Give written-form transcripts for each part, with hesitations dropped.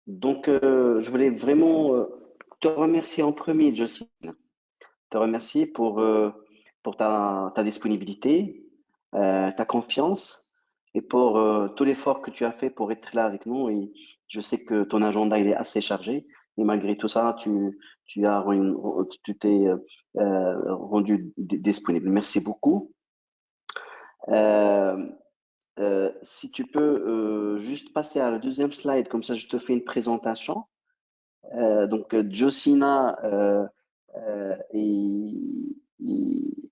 Je voulais vraiment te remercier en premier, Jocelyne. Te remercier pour ta disponibilité, ta confiance et pour tout l'effort que tu as fait pour être là avec nous. Et je sais que ton agenda, il est assez chargé. Et malgré tout ça, tu t'es rendu disponible. Merci beaucoup. Euh, si tu peux juste passer à la deuxième slide, comme ça je te fais une présentation. Josina est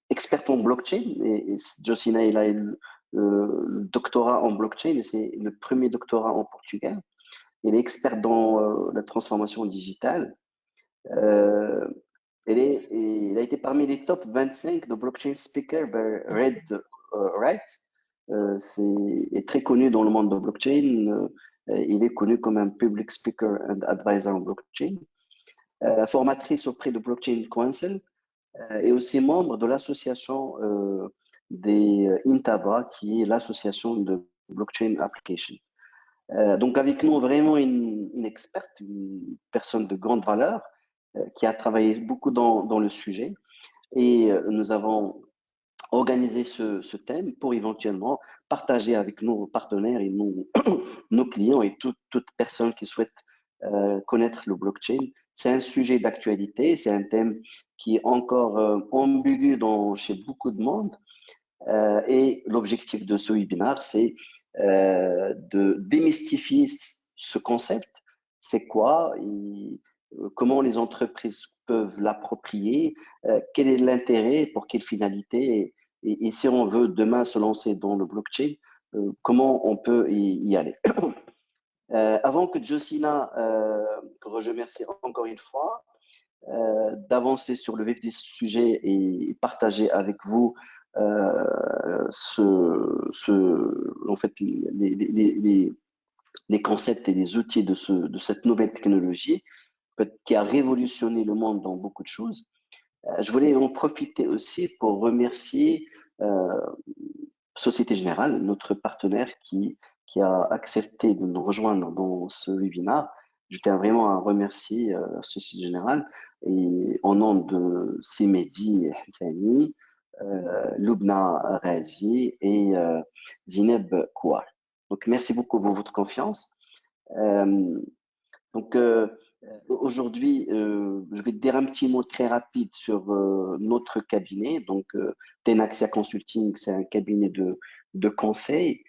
experte en blockchain. Et Josina, il a le doctorat en blockchain et c'est le premier doctorat en Portugal. Elle est experte dans la transformation digitale. Euh, elle a été parmi les top 25 de blockchain speaker by Red Wright. Est très connu dans le monde de blockchain. Il est connu comme un public speaker and advisor en blockchain. Formatrice auprès de Blockchain Council et aussi membre de l'association des Intaba, qui est l'association de blockchain application. Donc avec nous vraiment une experte, une personne de grande valeur qui a travaillé beaucoup dans le sujet et nous avons organisé ce thème pour éventuellement partager avec nos partenaires et nos clients et toute personne qui souhaite connaître le blockchain. C'est un sujet d'actualité, c'est un thème qui est encore ambigu chez beaucoup de monde. Et l'objectif de ce webinaire, c'est de démystifier ce concept. C'est quoi et comment les entreprises peuvent l'approprier, quel est l'intérêt, pour quelle finalité, et si on veut demain se lancer dans le blockchain, comment on peut y aller. Avant que Josina, que je remercie encore une fois, d'avancer sur le vif du sujet et partager avec vous en fait, les concepts et les outils de cette nouvelle technologie qui a révolutionné le monde dans beaucoup de choses. Je voulais en profiter aussi pour remercier Société Générale, notre partenaire qui a accepté de nous rejoindre dans ce webinaire. Je tiens vraiment à remercier Société Générale et au nom de Simedi Hassani, Lubna Razi et Zineb Kouar. Donc, merci beaucoup pour votre confiance. Euh, donc, aujourd'hui, je vais te dire un petit mot très rapide sur notre cabinet. Tenaxia Consulting, c'est un cabinet de conseil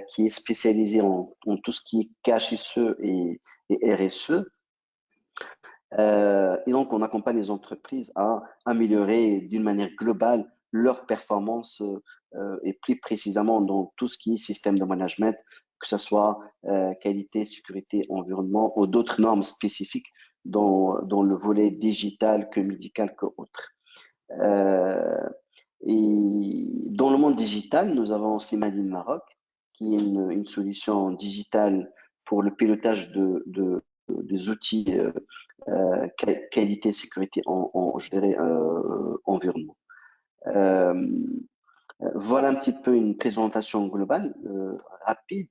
qui est spécialisé en tout ce qui est KHSE et RSE. Et donc, on accompagne les entreprises à améliorer d'une manière globale leur performance et plus précisément dans tout ce qui est système de management, que ce soit qualité, sécurité, environnement ou d'autres normes spécifiques dans le volet digital que médical que autre. Et dans le monde digital, nous avons Simadine Maroc, qui est une solution digitale pour le pilotage des outils qualité, sécurité, je dirais, environnement. Euh, voilà un petit peu une présentation globale, rapide,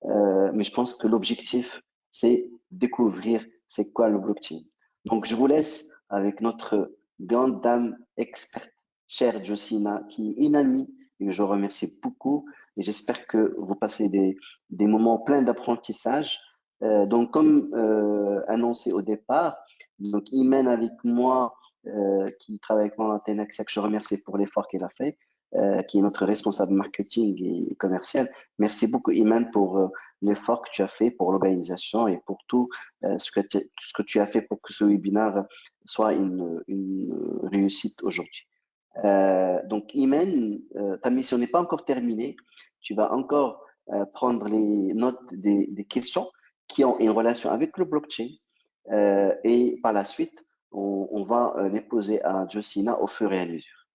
mais je pense que l'objectif, c'est découvrir c'est quoi le blockchain. Donc, je vous laisse avec notre grande dame experte, chère Josina, qui est une amie et que je remercie beaucoup. Et j'espère que vous passez des moments pleins d'apprentissage. Comme annoncé au départ, donc Imen avec moi, qui travaille avec moi à Tenaxia, que je remercie pour l'effort qu'elle a fait, qui est notre responsable marketing et commercial. Merci beaucoup, Imen, pour l'effort que tu as fait pour l'organisation et pour tout ce que tu as fait pour que ce webinaire soit une réussite aujourd'hui. Imen, ta mission n'est pas encore terminée. Tu vas encore prendre les notes des questions qui ont une relation avec le blockchain et par la suite, on va les poser à Josina au fur et à mesure.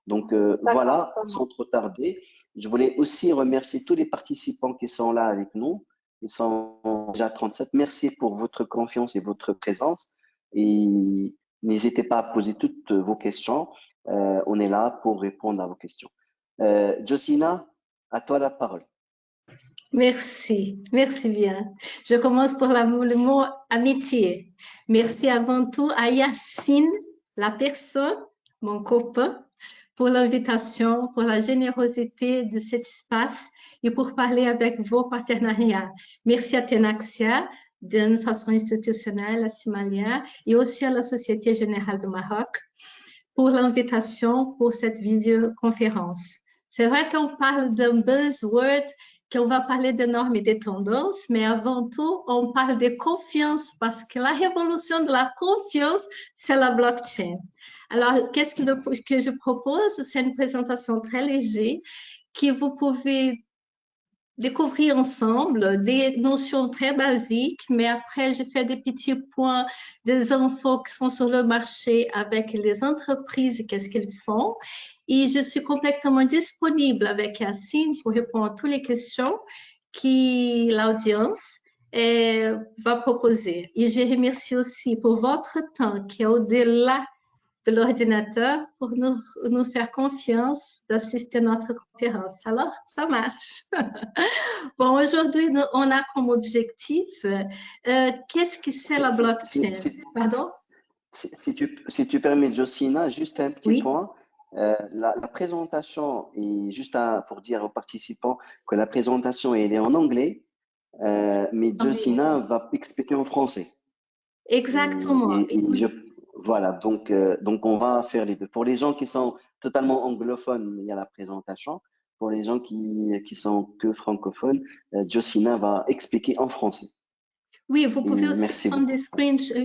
Voilà, sans trop tarder, je voulais aussi remercier tous les participants qui sont là avec nous. Ils sont déjà 37. Merci pour votre confiance et votre présence. Et n'hésitez pas à poser toutes vos questions. On est là pour répondre à vos questions. Josina, à toi la parole. merci bien. Je commence pour le mot amitié. Merci avant tout à Yacine, la personne, mon copain, pour l'invitation, pour la générosité de cet espace et pour parler avec vos partenariats. Merci à Tenaxia d'une façon institutionnelle, à Simalia et aussi à la Société Générale du Maroc pour l'invitation pour cette vidéoconférence. C'est vrai qu'on parle d'un buzzword, qu'on va parler des normes et des tendances, mais avant tout, on parle de confiance parce que la révolution de la confiance, c'est la blockchain. Alors, qu'est-ce que je propose? C'est une présentation très légère que vous pouvez découvrir ensemble des notions très basiques, mais après, je fais des petits points, des infos qui sont sur le marché avec les entreprises, qu'est-ce qu'elles font. Et je suis complètement disponible avec Yacine pour répondre à toutes les questions que l'audience va proposer. Et je remercie aussi pour votre temps qui est au-delà de l'ordinateur pour nous faire confiance d'assister à notre conférence. Alors, ça marche. Bon, aujourd'hui, on a comme objectif, qu'est-ce que c'est la blockchain? Pardon? Si tu permets, Josina, juste un petit Oui, point. La présentation est juste pour dire aux participants que la présentation elle est en anglais, mais anglais. Josina va expliquer en français. Exactement. Voilà, donc on va faire les deux. Pour les gens qui sont totalement anglophones, il y a la présentation. Pour les gens qui sont que francophones, Josina va expliquer en français. Oui, vous Et pouvez aussi merci prendre des beaucoup. screenshots.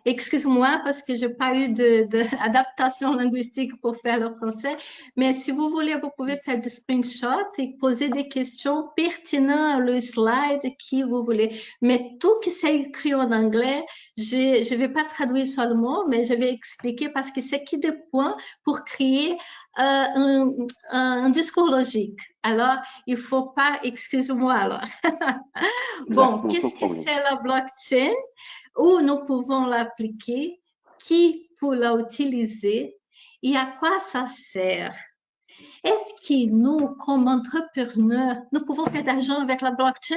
Excuse-moi parce que j'ai pas eu d'adaptation linguistique pour faire le français. Mais si vous voulez, vous pouvez faire des screenshots et poser des questions pertinentes au slide qui vous voulez. Mais tout qui c'est écrit en anglais, je vais pas traduire seulement, mais je vais expliquer parce que c'est qui des points pour créer un discours logique. Alors, il faut pas, excuse-moi alors. Bon, Exactement, sans qu'est-ce que problème. c'est la blockchain? Où nous pouvons l'appliquer? Qui peut l'utiliser? Et à quoi ça sert? Est-ce que nous, comme entrepreneurs, nous pouvons faire d'argent avec la blockchain?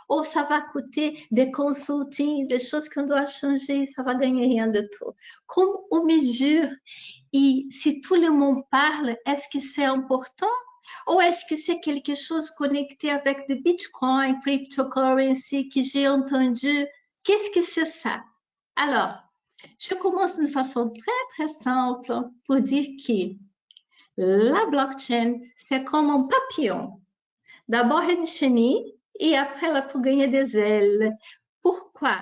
Ou ça va coûter des consulting, des choses qu'on doit changer, ça va gagner rien de tout? Comme on mesure? Et si tout le monde parle, est-ce que c'est important? Ou est-ce que c'est quelque chose connecté avec le Bitcoin, cryptocurrency que j'ai entendu? Qu'est-ce que c'est ça? Alors, je commence d'une façon très simple pour dire que la blockchain, c'est comme un papillon. D'abord une chenille et après ela peut gagner des ailes. Pourquoi?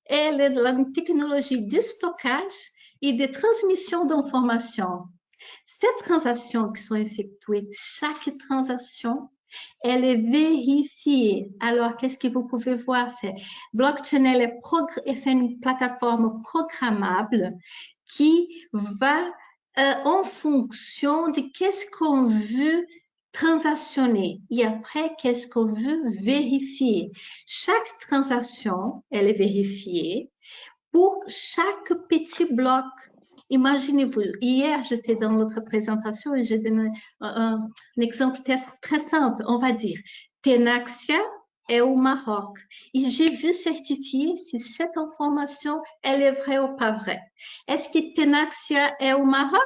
Elle est une technologie de stockage et de transmission d'informations. Ces transactions qui sont effectuées, chaque transaction, elle est vérifiée. Alors, qu'est-ce que vous pouvez voir? C'est blockchain, c'est une plateforme programmable qui va en fonction de qu'est-ce qu'on veut transactionner et après qu'est-ce qu'on veut vérifier. Chaque transaction, elle est vérifiée pour chaque petit bloc. Imaginez-vous, hier j'étais dans notre présentation et j'ai donné un exemple très simple. On va dire, Tenaxia est au Maroc. Et j'ai vu certifier si cette information, elle est vraie ou pas vraie. Est-ce que Tenaxia est au Maroc?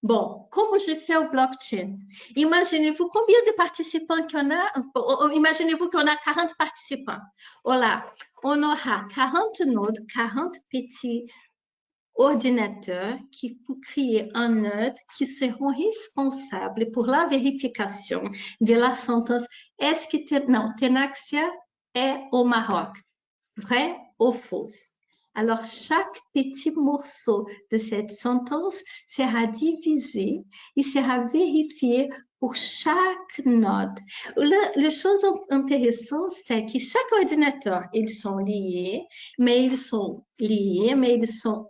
Bon, como je fais au blockchain? Imaginez-vous combien de participants qu'on a? Imaginez-vous qu'on a 40 participants. Voilà, on aura 40 nodes, 40 petits ordinateurs qui peuvent créer un node qui seront responsables pour la vérification de la sentence. Est-ce que non, Tenaxia est au Maroc? Vrai ou faux? Alors, chaque petit morceau de cette sentence sera divisé et sera vérifié pour chaque node. La chose intéressante, c'est que chaque ordinateur, ils sont liés, mais ils sont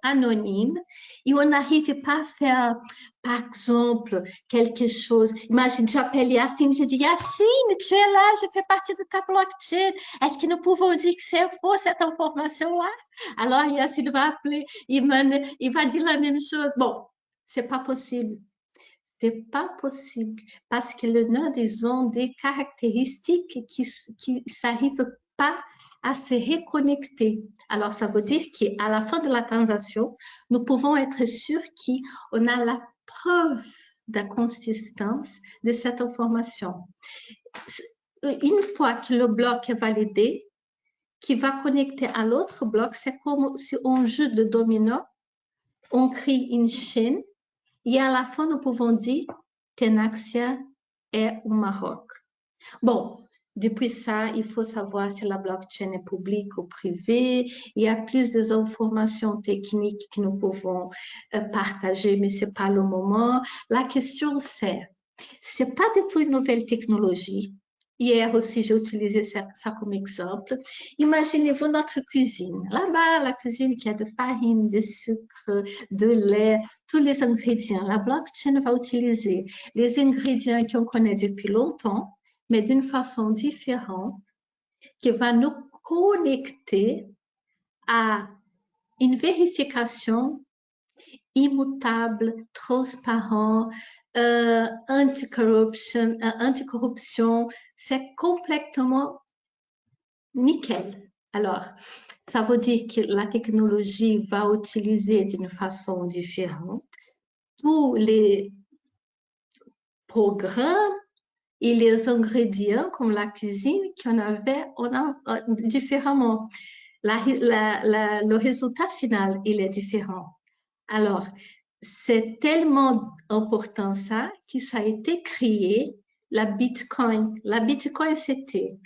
anonymes et on n'arrive pas à faire, par exemple, quelque chose. Imagine, j'appelle Yacine, je dis, Yacine, tu es là, je fais partie de ta blockchain. Est-ce que nous pouvons dire que c'est faux cette information-là? Alors, Yacine va appeler, il va dire la même chose. Bon, c'est pas possible. n'est pas possible parce que les nodes, ils ont des caractéristiques qui n'arrivent pas à se reconnecter. Alors, ça veut dire qu'à la fin de la transaction, nous pouvons être sûrs qu'on a la preuve de la consistance de cette information. Une fois que le bloc est validé, qui va connecter à l'autre bloc, c'est comme si on joue de domino, on crée une chaîne et à la fin, nous pouvons dire Tenaxia est au Maroc. Bon, depuis ça, il faut savoir si la blockchain est publique ou privée. Il y a plus d'informations techniques que nous pouvons partager, mais ce n'est pas le moment. La question, c'est pas du tout une nouvelle technologie. Hier aussi, j'ai utilisé ça comme exemple. Imaginez-vous notre cuisine. Là-bas, la cuisine qui a de farine, de sucre, de lait, tous les ingrédients. La blockchain va utiliser les ingrédients qu'on connaît depuis longtemps, mais d'une façon différente, qui va nous connecter à une vérification immutable, transparent, anticorruption, c'est complètement nickel. Alors, ça veut dire que la technologie va utiliser d'une façon différente tous les programmes et les ingrédients comme la cuisine qu'on avait différemment. Le résultat final, il est différent. Alors, c'est tellement important ça que ça a été créé la Bitcoin. La Bitcoin, c'était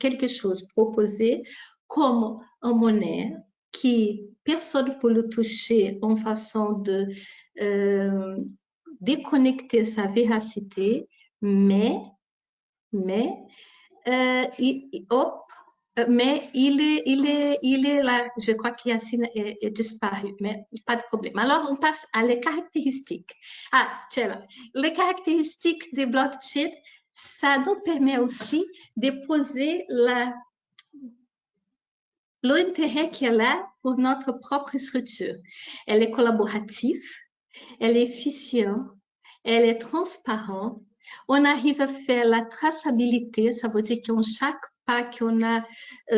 quelque chose proposé comme une monnaie qui personne ne peut le toucher en façon de déconnecter sa véracité, mais il est là, je crois qu'il est disparu, mais pas de problème. Alors, on passe à les caractéristiques. Ah, tiens là. Les caractéristiques des blockchains, ça nous permet aussi de poser l'intérêt qu'elle a pour notre propre structure. Elle est collaborative, elle est efficiente, elle est transparente. On arrive à faire la traçabilité, ça veut dire qu'en chaque pas qu'on a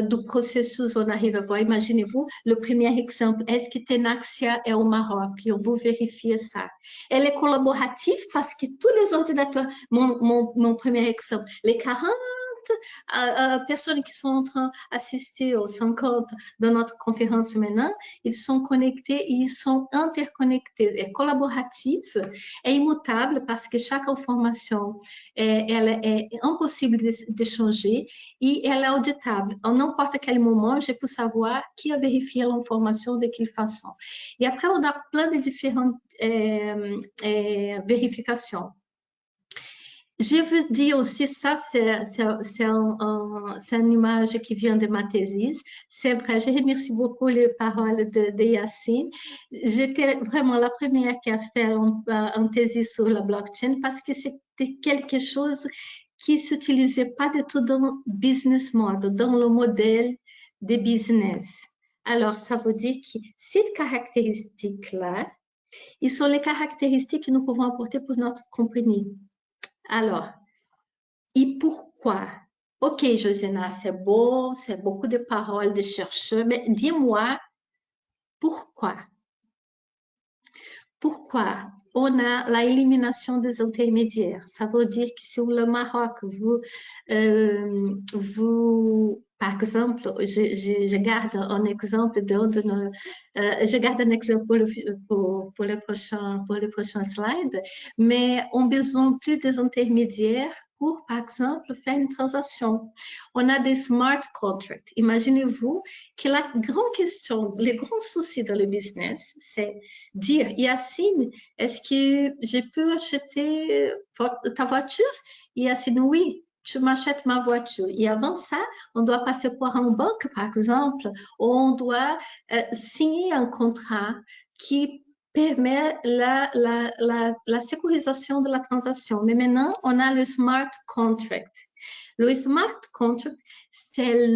du processus, on arrive à voir. Imaginez-vous, le premier exemple, est-ce que Tenaxia est au Maroc? Et on vous vérifier ça. Elle est collaborative parce que tous les ordinateurs, mon premier exemple, les 40 personnes qui sont en train d'assister aux 50 de notre conférence maintenant, ils sont connectés, ils sont interconnectés et collaboratifs et immutables parce que chaque information elle est impossible d'échanger et elle est auditable. En n'importe quel moment, je peux savoir qui a vérifié l'information de quelle façon. Et après, on a plein de différentes vérifications. Je veux dire aussi, ça, c'est une image qui vient de ma thèse. C'est vrai, je remercie beaucoup les paroles de Yacine. J'étais vraiment la première qui a fait une thèse sur la blockchain parce que c'était quelque chose qui ne s'utilisait pas du tout dans le business model, dans le modèle de business. Alors, ça veut dire que ces caractéristiques-là, ils sont les caractéristiques que nous pouvons apporter pour notre compagnie. Alors, et pourquoi? Ok, Josina, c'est beau, c'est beaucoup de paroles de chercheurs, mais dis-moi, pourquoi? Pourquoi on a l'élimination des intermédiaires? Ça veut dire que sur le Maroc, par exemple, je garde un exemple je garde un exemple pour les prochains slides, mais on a besoin plus des intermédiaires pour, par exemple, faire une transaction. On a des smart contracts. Imaginez-vous que la grande question, le grand souci dans le business, c'est dire, Yacine, est-ce que je peux acheter ta voiture? Yacine, oui, tu m'achètes ma voiture. Et avant ça, on doit passer par une banque, par exemple, ou on doit signer un contrat qui permet la sécurisation de la transaction. Mais maintenant, on a le smart contract. Le smart contract, c'est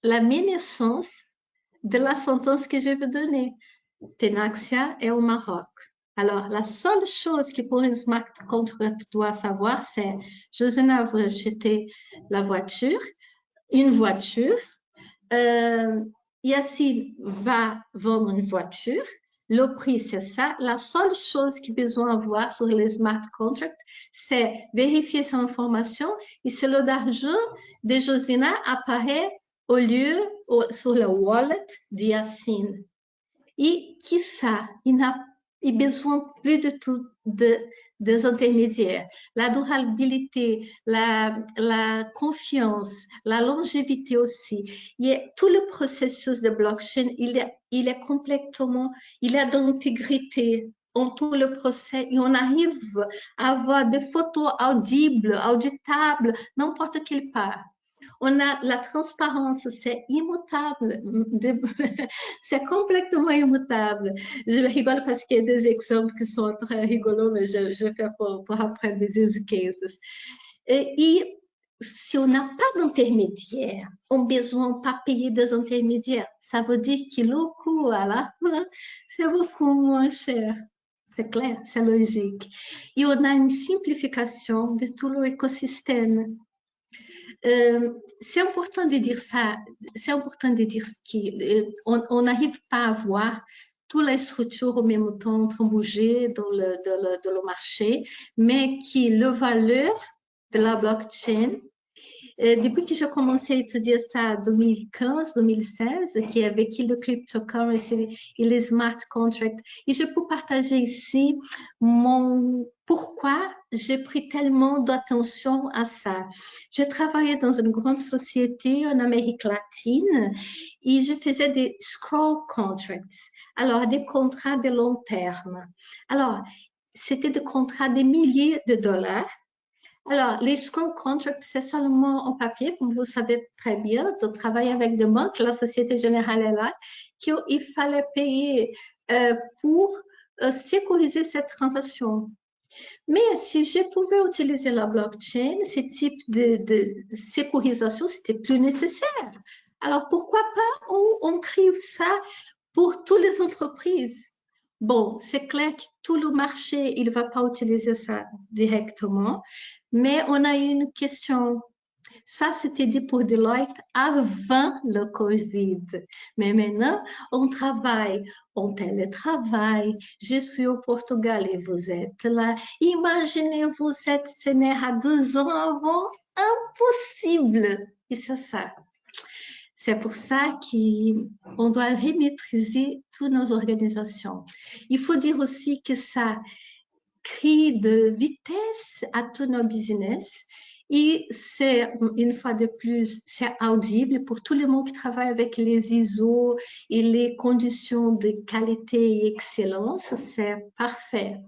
la même essence de la sentence que je vais donner. Tenaxia est au Maroc. Alors, la seule chose que pour une smart contract doit savoir, c'est Josina veut acheter la voiture, une voiture. Yacine va vendre une voiture. Le prix, c'est ça. La seule chose qu'il a besoin de voir sur les smart contracts, c'est vérifier son information et c'est le d'argent de Josina apparaît au lieu sur le wallet de Yacine. Et qui ça, il n'a besoin plus de tout des intermédiaires. La durabilité, la confiance, la longévité aussi. Et tout le processus de blockchain, il est complètement, il a d'intégrité en tout le procès et on arrive à avoir des photos audibles, auditables, n'importe quelle part. On a la transparence, c'est immutable, c'est complètement immutable. Je rigole parce qu'il y a des exemples qui sont très rigolos, mais je fais pour apprendre des use cases. Et si on n'a pas d'intermédiaire, on n'a besoin de pas payer des intermédiaires. Ça veut dire que le coût à la fin, c'est beaucoup moins cher. C'est clair, c'est logique. Et on a une simplification de tout l'écosystème. C'est important de dire ça, c'est important de dire qu'on n'arrive pas à voir toutes les structures en même temps en train de bouger dans le marché, mais qui la valeur de la blockchain, depuis que j'ai commencé à étudier ça en 2015-2016, qui est avec le cryptocurrency et les smart contracts, et je peux partager ici pourquoi j'ai pris tellement d'attention à ça. J'ai travaillé dans une grande société en Amérique latine et je faisais des scroll contracts, alors des contrats de long terme. Alors, c'était des contrats de milliers de dollars. Alors, les scroll contracts, c'est seulement en papier, comme vous savez très bien, de travailler avec des banques. La Société Générale est là, qu'il fallait payer pour sécuriser cette transaction. Mais si je pouvais utiliser la blockchain, ce type de sécurisation, c'était plus nécessaire. Alors, pourquoi pas on crée ça pour toutes les entreprises? Bon, c'est clair que tout le marché, il ne va pas utiliser ça directement, mais on a une question. Ça, c'était dit pour Deloitte avant le Covid. Mais maintenant, on travaille en télétravail. Je suis au Portugal et vous êtes là. Imaginez, vous êtes né à 2 ans avant. Impossible. Et c'est ça. C'est pour ça qu'on doit remaîtriser toutes nos organisations. Il faut dire aussi que ça crée de vitesse à tous nos business et c'est, une fois de plus, c'est audible pour tout le monde qui travaille avec les ISO et les conditions de qualité et excellence, c'est parfait.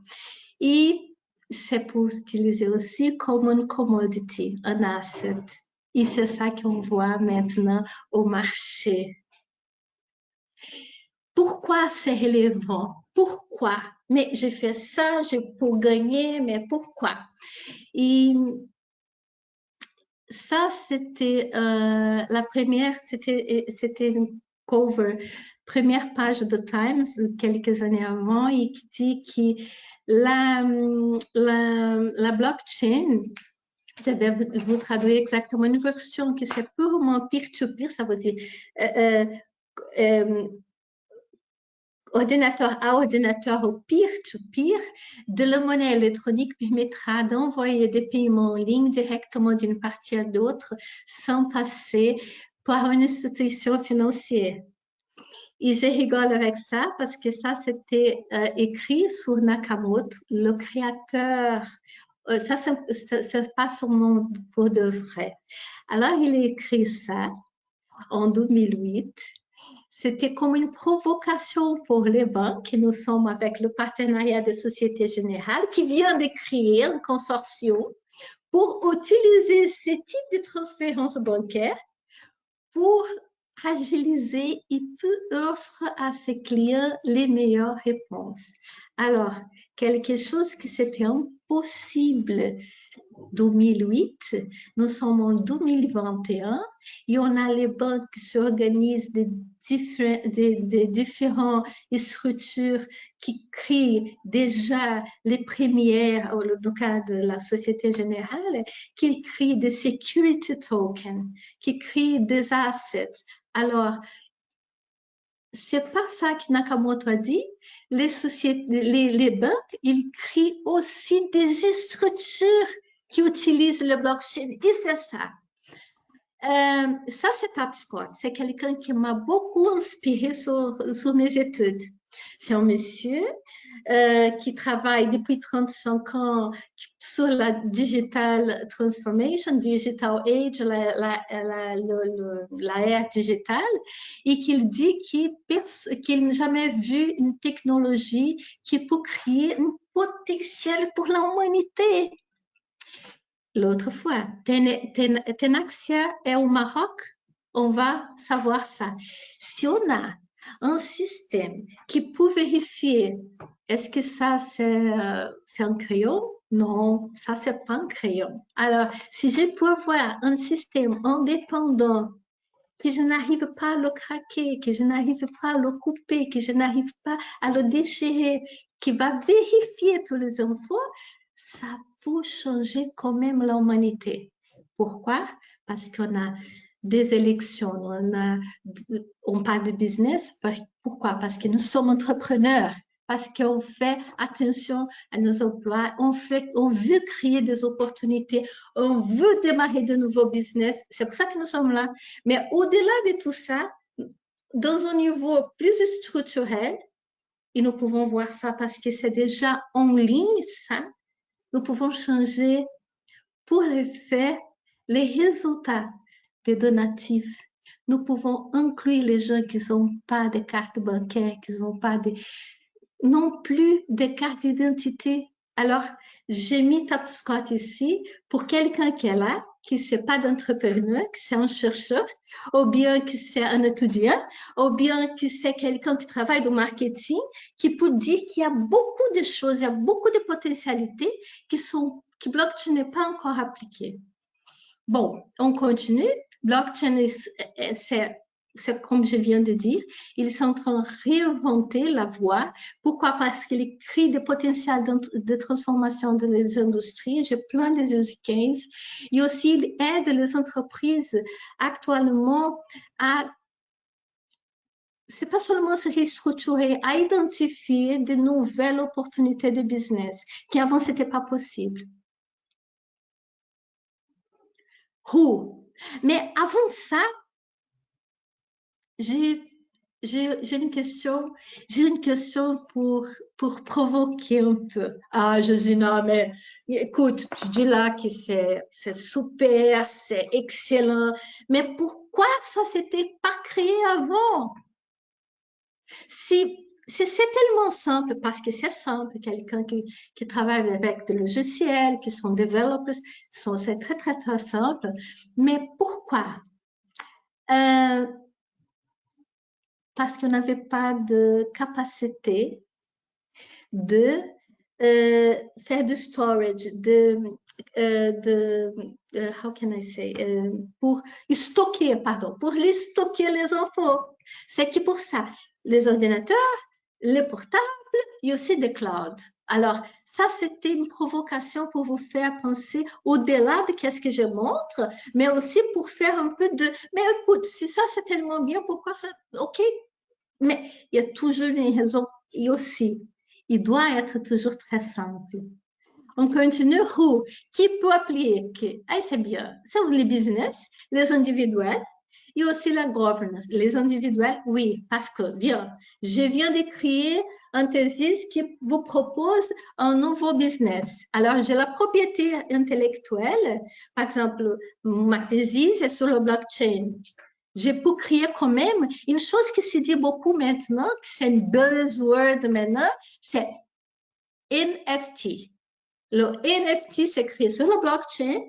Et c'est pour utiliser aussi comme une commodity, un asset. Et c'est ça qu'on voit maintenant au marché. Pourquoi c'est relevant? Pourquoi? Mais j'ai fait ça, pour gagner, mais pourquoi? Et ça, c'était la première, c'était une cover, première page de Times, quelques années avant, et qui dit que la blockchain, je vais vous traduire exactement une version qui c'est purement peer-to-peer, ça veut dire ordinateur à ordinateur ou peer-to-peer, de la monnaie électronique permettra d'envoyer des paiements en ligne directement d'une partie à l'autre sans passer par une institution financière. Et je rigole avec ça parce que ça, c'était écrit sur Nakamoto, le créateur. Ça, c'est pas son nom pour de vrai. Alors, il a écrit ça en 2008. C'était comme une provocation pour les banques. Nous sommes avec le partenariat de Société Générale qui vient de créer un consortium pour utiliser ce type de transférence bancaire pour agiliser et peut offrir à ses clients les meilleures réponses. Alors, quelque chose que c'était impossible 2008, nous sommes en 2021 et on a les banques qui s'organisent des différentes structures qui créent déjà les premières, dans le cas de la Société Générale, qui créent des security tokens, qui créent des assets. Alors, c'est pas ça que Nakamoto a dit. Les banques, ils créent aussi des structures qui utilisent le blockchain. Et c'est ça. Ça, c'est Tapscott. C'est quelqu'un qui m'a beaucoup inspiré sur mes études. C'est un monsieur qui travaille depuis 35 ans sur la digital transformation, digital age, l'ère digitale, et qu'il dit qu'il n'a jamais vu une technologie qui peut créer un potentiel pour l'humanité. L'autre fois, Tenaxia est au Maroc, on va savoir ça. Si on a un système qui peut vérifier, est-ce que ça c'est un crayon? Non, ça c'est pas un crayon. Alors, si je peux avoir un système indépendant que je n'arrive pas à le craquer, que je n'arrive pas à le couper, que je n'arrive pas à le déchirer, qui va vérifier tous les infos, ça peut changer quand même l'humanité. Pourquoi? Parce qu'on a des élections, on parle de business. Pourquoi? Parce que nous sommes entrepreneurs, parce qu'on fait attention à nos emplois, on veut créer des opportunités, on veut démarrer de nouveaux business. C'est pour ça que nous sommes là. Mais au-delà de tout ça, dans un niveau plus structurel, et nous pouvons voir ça parce que c'est déjà en ligne, ça, nous pouvons changer pour le fait les résultats des donatifs. Nous pouvons inclure les gens qui n'ont pas de carte bancaire, qui n'ont pas non plus de carte d'identité. Alors, j'ai mis Tapscott ici pour quelqu'un qui est là, qui n'est pas d'entrepreneur, qui c'est un chercheur, ou bien qui c'est un étudiant, ou bien qui c'est quelqu'un qui travaille dans le marketing, qui peut dire qu'il y a beaucoup de choses, il y a beaucoup de potentialités que blockchain n'est pas encore appliqué. Bon, on continue. Blockchain, c'est comme je viens de dire, ils sont en train de réinventer la voie. Pourquoi? Parce qu'il crée des potentiels de transformation des industries. J'ai plein de use cases. Et aussi, il aide les entreprises actuellement à, c'est pas seulement se restructurer, à identifier de nouvelles opportunités de business qui avant, c'était pas possible. Mais avant ça, j'ai une question pour provoquer un peu. Ah, je dis non, mais écoute, tu dis là que c'est super, c'est excellent, mais pourquoi ça s'était pas créé avant? Si c'est tellement simple, parce que c'est simple, quelqu'un qui travaille avec des logiciels, qui sont développeurs, c'est très, très, très simple. Mais pourquoi? Parce qu'on n'avait pas de capacité de faire du storage, how can I say, pour stocker les infos. C'est que pour ça, les ordinateurs, les portables, il y a aussi des clouds. Alors, ça, c'était une provocation pour vous faire penser au-delà de qu'est-ce que je montre, mais aussi pour faire un peu de, mais écoute, si ça, c'est tellement bien, pourquoi ça, OK, mais il y a toujours une raison, et aussi, il doit être toujours très simple. On continue, qui peut appliquer? Ah, c'est bien. C'est les business, les individuels, et aussi la governance. Les individuels, oui, parce que, je viens de créer un thesis qui vous propose un nouveau business. Alors, j'ai la propriété intellectuelle. Par exemple, ma thesis est sur le blockchain. Je peux créer quand même une chose qui se dit beaucoup maintenant, que c'est un buzzword maintenant, c'est NFT. Le NFT, c'est créé sur le blockchain.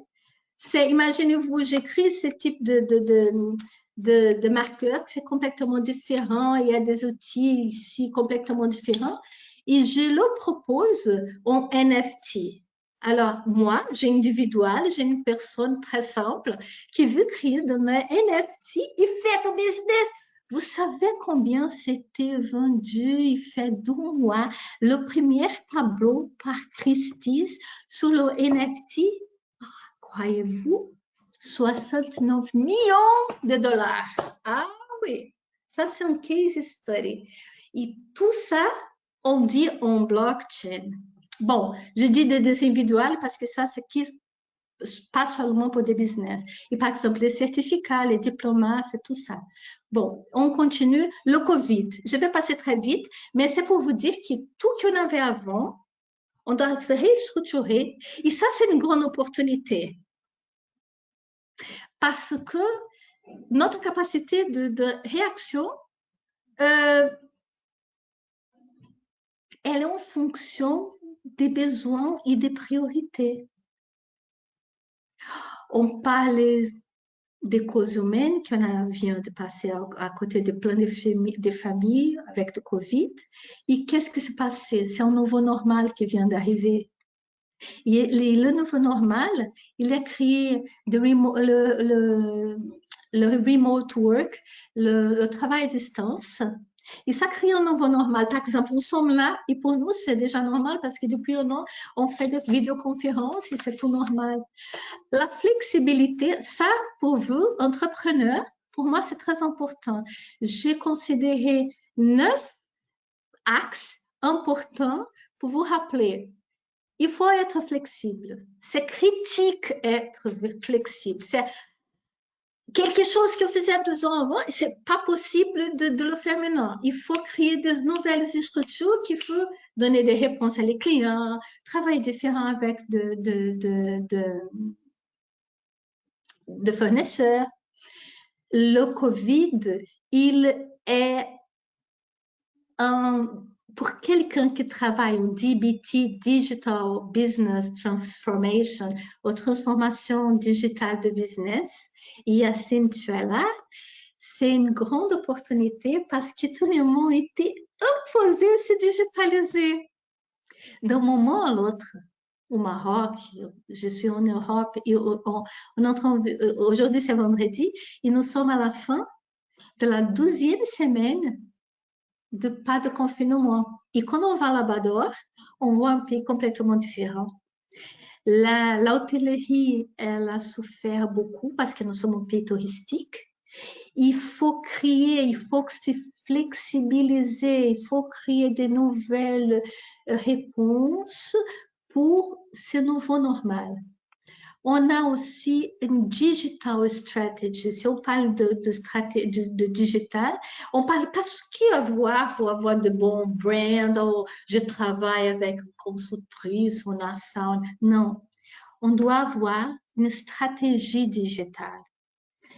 Imaginez-vous, j'écris ce type de marqueur, c'est complètement différent. Il y a des outils ici complètement différents. et je le propose en NFT. Alors, moi, j'ai individuel, j'ai une personne très simple qui veut créer demain NFT et fait un business. Vous savez combien c'était vendu? Il fait 2 mois le premier tableau par Christie's sur le NFT. Croyez-vous? 69 millions de dollars. Ah oui, ça c'est un case study. Et tout ça, on dit en blockchain. Bon, je dis des individuels parce que ça, c'est pas seulement pour des business. Et par exemple, les certificats, les diplômes, c'est tout ça. Bon, on continue. Le Covid, je vais passer très vite, mais c'est pour vous dire que tout qu'on avait avant, on doit se restructurer. Et ça, c'est une grande opportunité. Parce que notre capacité de réaction, elle est en fonction des besoins et des priorités. On parle des causes humaines qu'on vient de passer à côté des plans de famille avec le Covid. Et qu'est-ce qui s'est passé? C'est un nouveau normal qui vient d'arriver. Et le nouveau normal, il a créé le remote work, le travail à distance. Et ça crée un nouveau normal. Par exemple, nous sommes là et pour nous, c'est déjà normal parce que depuis un an, on fait des vidéoconférences et c'est tout normal. La flexibilité, ça, pour vous, entrepreneurs, pour moi, c'est très important. J'ai considéré 9 axes importants pour vous rappeler. Il faut être flexible. C'est critique être flexible. C'est quelque chose que je faisais 2 ans avant, c'est pas possible de le faire maintenant. Il faut créer des nouvelles structures qu'il faut donner des réponses à les clients, travailler différent avec de fournisseurs. Le Covid, il est pour quelqu'un qui travaille en DBT, Digital Business Transformation, ou transformation digitale de business, et assim tu es là, c'est une grande opportunité parce que tout le monde était imposé à se digitaliser. D'un moment à l'autre, au Maroc, je suis en Europe, et aujourd'hui c'est vendredi, et nous sommes à la fin de la 12e semaine de pas de confinement. Et quand on va là-bas dehors, on voit un pays complètement différent. L'hôtellerie, elle a souffert beaucoup parce que nous sommes un pays touristique. Il faut créer, il faut se flexibiliser, il faut créer de nouvelles réponses pour ce nouveau normal. On a aussi une digital strategy. Si on parle de stratégie de digital, on parle pas ce qu'il y a à voir pour avoir de bons brands, ou je travaille avec une consultrice, on a ça. Non. On doit avoir une stratégie digitale.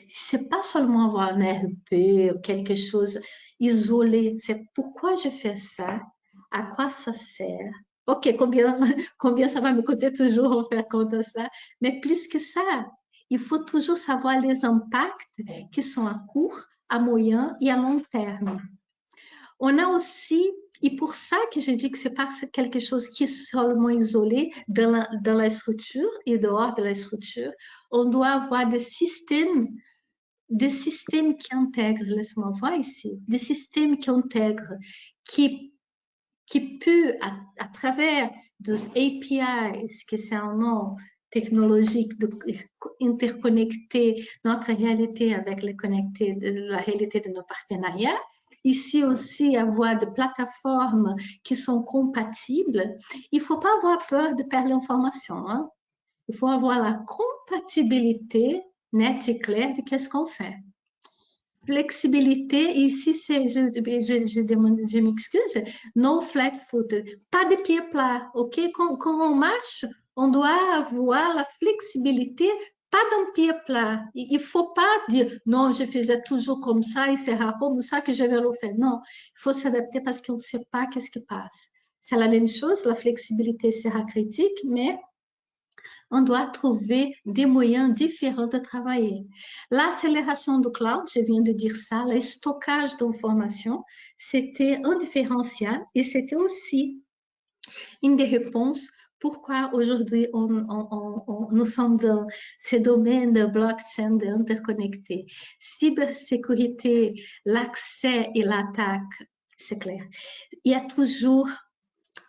C'est pas seulement avoir un RP ou quelque chose isolé. C'est pourquoi je fais ça, à quoi ça sert. Ok, combien ça va me coûter toujours en faire compte de ça, mais plus que ça, il faut toujours savoir les impacts qui sont à court, à moyen et à long terme. On a aussi, et pour ça que je dis que c'est pas quelque chose qui est seulement isolé dans la structure et dehors de la structure, on doit avoir des systèmes qui intègrent, laisse-moi voir ici, des systèmes qui intègrent, qui peut, à travers des APIs, que c'est un nom technologique, interconnecter notre réalité avec la réalité de nos partenariats. Ici aussi, avoir des plateformes qui sont compatibles. Il ne faut pas avoir peur de perdre l'information. Hein? Il faut avoir la compatibilité nette et claire de qu'est-ce qu'on fait. Flexibilité, ici, je m'excuse, no flat foot, pas de pieds plats, ok? Quand on marche, on doit avoir la flexibilité, pas d'un pied plat. Il ne faut pas dire, non, je faisais toujours comme ça et c'est comme ça que je vais le faire. Non, il faut s'adapter parce qu'on ne sait pas qu'est-ce qui passe. C'est la même chose, la flexibilité sera critique, mais on doit trouver des moyens différents de travailler. L'accélération du cloud, je viens de dire ça, le stockage d'informations, c'était un différentiel et c'était aussi une des réponses pourquoi aujourd'hui nous sommes dans ce domaine de blockchain, d'interconnecté. Cybersécurité, l'accès et l'attaque, c'est clair. Il y a toujours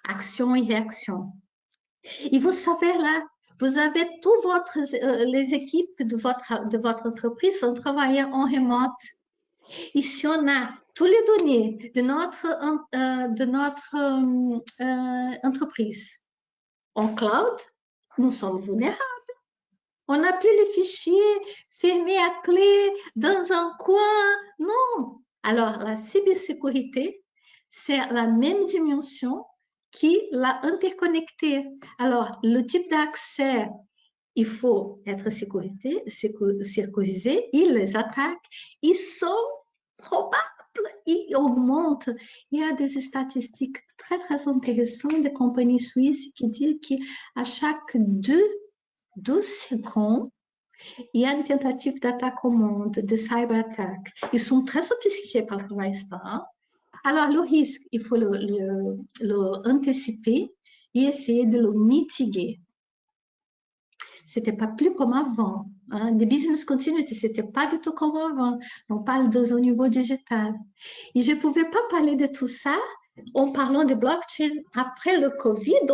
action et réaction. Et vous savez là, vous avez les équipes de votre entreprise sont travaillées en remote. Et si on a tous les données de notre entreprise en cloud, nous sommes vulnérables. On n'a plus les fichiers fermés à clé dans un coin. Non. Alors, la cybersécurité, c'est la même dimension qui l'a interconnecté. Alors, le type d'accès, il faut être sécurisé. Et les attaques, ils sont probables, ils augmentent. Il y a des statistiques très, très intéressantes des compagnies suisses qui disent qu'à chaque 12 secondes, il y a une tentative d'attaque au monde, de cyberattaque. Ils sont très sophistiqués par l'instant. Alors, le risque, il faut l'anticiper et essayer de le mitiguer. C'était pas plus comme avant. Hein. Les business continuity, c'était pas du tout comme avant. On parle au niveau digital. Et je pouvais pas parler de tout ça en parlant de blockchain après le Covid,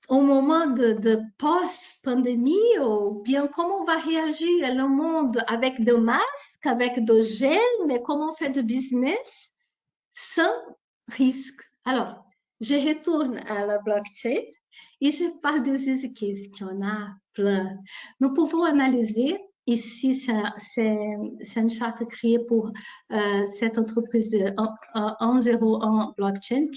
au moment de post-pandémie, ou bien comment on va réagir le monde avec des masques, avec des gels, mais comment on fait du business sans risque. Alors, je retourne à la blockchain et je parle des use cases qu'il y en a plein. Nous pouvons analyser, ici c'est une charte créée pour cette entreprise 101 blockchain,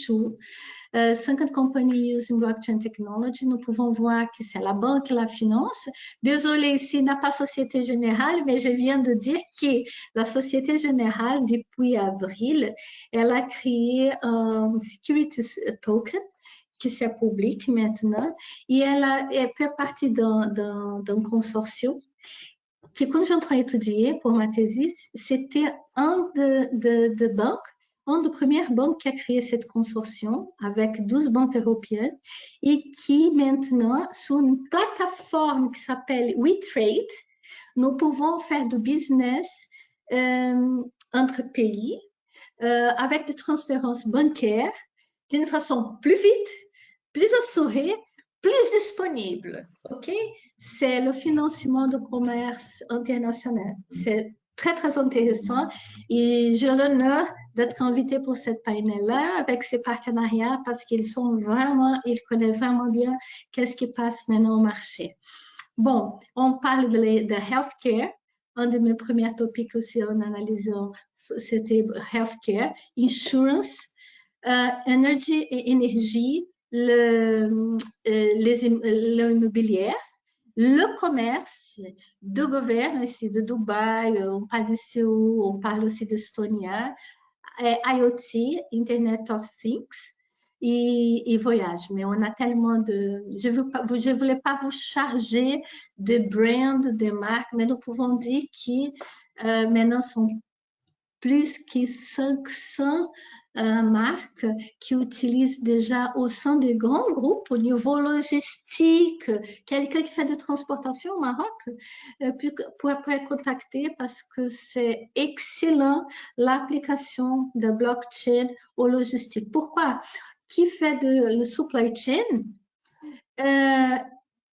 50 compagnies using blockchain technology. Nous pouvons voir que c'est la banque et la finance. Désolée, ici n'a pas Société Générale, mais je viens de dire que la Société Générale, depuis avril, elle a créé un security token qui c'est public maintenant, et elle fait partie d'un consortium qui, quand j'ai entré à étudier pour ma thèse, c'était un de banques, une des premières banques qui a créé cette consortium avec 12 banques européennes et qui maintenant, sur une plateforme qui s'appelle WeTrade, nous pouvons faire du business entre pays avec des transférences bancaires d'une façon plus vite, plus assurée, plus disponible. OK? C'est le financement du commerce international. C'est très, très intéressant et j'ai l'honneur d'être invitée pour cette panel-là avec ces partenariats parce qu'ils connaissent vraiment bien qu'est-ce qui passe maintenant au marché. Bon, on parle de healthcare. Un de mes premiers topics aussi en analysant, c'était healthcare, insurance, energy et énergie, l'immobilier, le commerce, de gouvernement ici de Dubaï, on parle d'ici on parle aussi d'Estonia, IoT, Internet of Things et voyage. Mais on a tellement de... Je ne voulais pas vous charger de brands, de marques, mais nous pouvons dire que maintenant sont plus que 500 marques qui utilisent déjà au sein des grands groupes au niveau logistique. Quelqu'un qui fait de transportation au Maroc pourrait contacter parce que c'est excellent l'application de blockchain au logistique. Pourquoi? Qui fait le supply chain?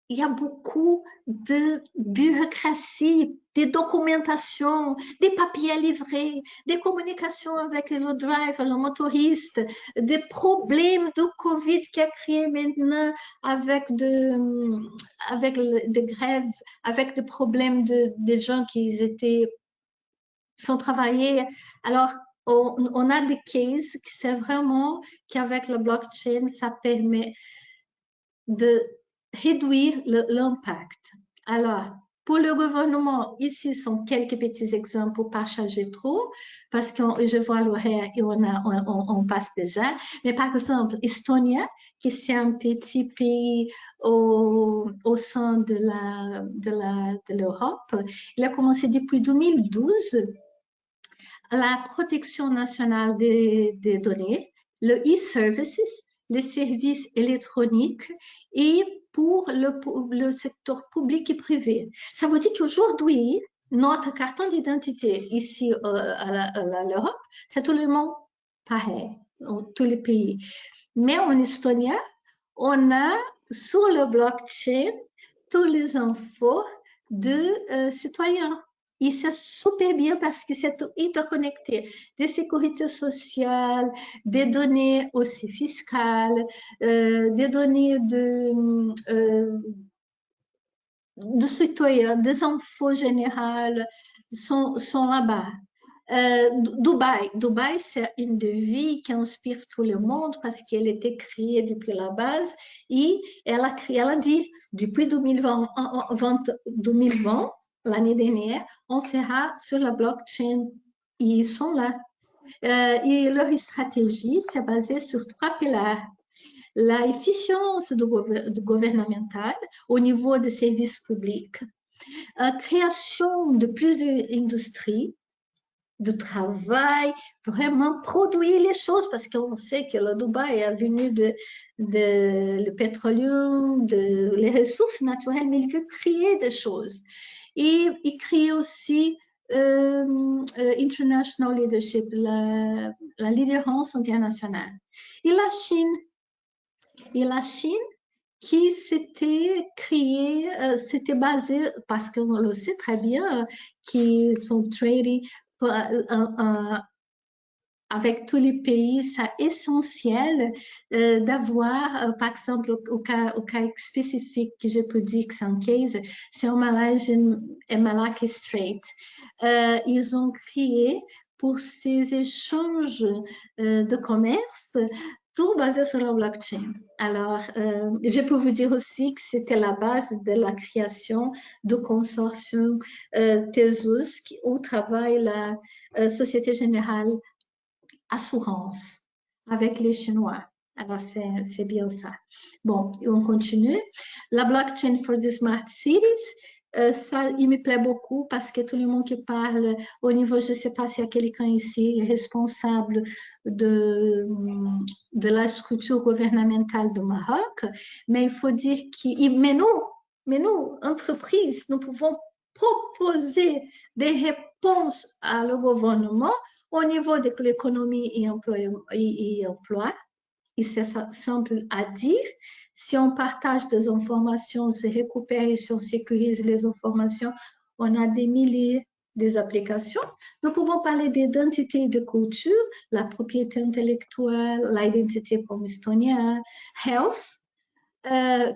Il y a beaucoup de bureaucratie, de documentation, des papiers à livrer, des communications avec le driver, le motoriste, des problèmes de Covid qui a créé maintenant avec des grèves, avec des problèmes de gens qui sont travaillés. Alors, on a des cases qui c'est vraiment qu'avec le blockchain, ça permet de réduire l'impact. Alors, Pour le gouvernement, ici sont quelques petits exemples pour ne pas charger trop, parce que je vois l'horaire et on passe déjà. Mais par exemple, Estonie, qui c'est un petit pays au sein de l'Europe, il a commencé depuis 2012 la protection nationale des données, le e-services, les services électroniques et pour le secteur public et privé. Ça veut dire qu'aujourd'hui, notre carton d'identité ici à l'Europe, c'est tout le monde pareil, dans tous les pays. Mais en Estonie, on a sur le blockchain toutes les infos de citoyens. Et c'est super bien parce que c'est interconnecté. Des sécurités sociales, des données aussi fiscales, des données de citoyens, des infos générales sont là-bas. Dubaï, c'est une devise qui inspire tout le monde parce qu'elle était créée depuis la base et elle a dit depuis 2020, l'année dernière, on sera sur la blockchain. Ils sont là. Et leur stratégie, c'est basé sur 3 piliers. La efficience gouvernementale au niveau des services publics, création de plusieurs industries, de travail, vraiment produire les choses parce qu'on sait que le Dubaï est venu de le pétrole, les ressources naturelles, mais il veut créer des choses. Et il crée aussi international leadership, la leaderance internationale. Et la Chine qui s'était créée, c'était basé, parce qu'on le sait très bien, qui sont trading avec tous les pays, c'est essentiel d'avoir, par exemple, au cas spécifique que je peux dire que c'est un case, c'est en Malaisie et Malacca Strait. Ils ont créé pour ces échanges de commerce tout basé sur la blockchain. Alors, je peux vous dire aussi que c'était la base de la création de consortium Tesus où travaille la Société Générale Assurance avec les Chinois. Alors, c'est bien ça. Bon, on continue. La blockchain for the smart cities, ça, il me plaît beaucoup parce que tout le monde qui parle au niveau, je ne sais pas s'il y a quelqu'un ici responsable de la structure gouvernementale du Maroc, mais il faut dire mais nous, entreprises, nous pouvons proposer des réponses à le gouvernement au niveau de l'économie et emploi. Et c'est simple à dire. Si on partage des informations, on se récupère et si on sécurise les informations, on a des milliers d'applications. Nous pouvons parler d'identité et de culture, la propriété intellectuelle, l'identité comme estonienne, health,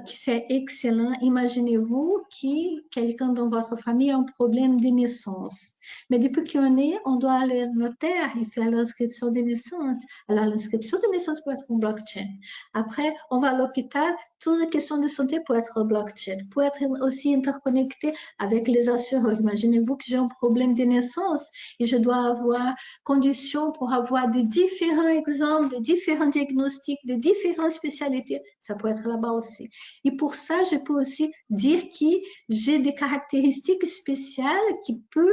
c'est excellent. Imaginez-vous que quelqu'un dans votre famille a un problème de naissance. Mais depuis qu'on est, on doit aller au notaire et faire l'inscription de naissance. Alors, l'inscription de naissance peut être en blockchain. Après, on va à l'hôpital. Toutes les questions de santé peuvent être en blockchain. Peut être aussi interconnecté avec les assureurs. Imaginez-vous que j'ai un problème de naissance et je dois avoir conditions pour avoir des différents exemples, des différents diagnostics, des différentes spécialités. Ça peut être là-bas aussi. Et pour ça, je peux aussi dire que j'ai des caractéristiques spéciales qui peuvent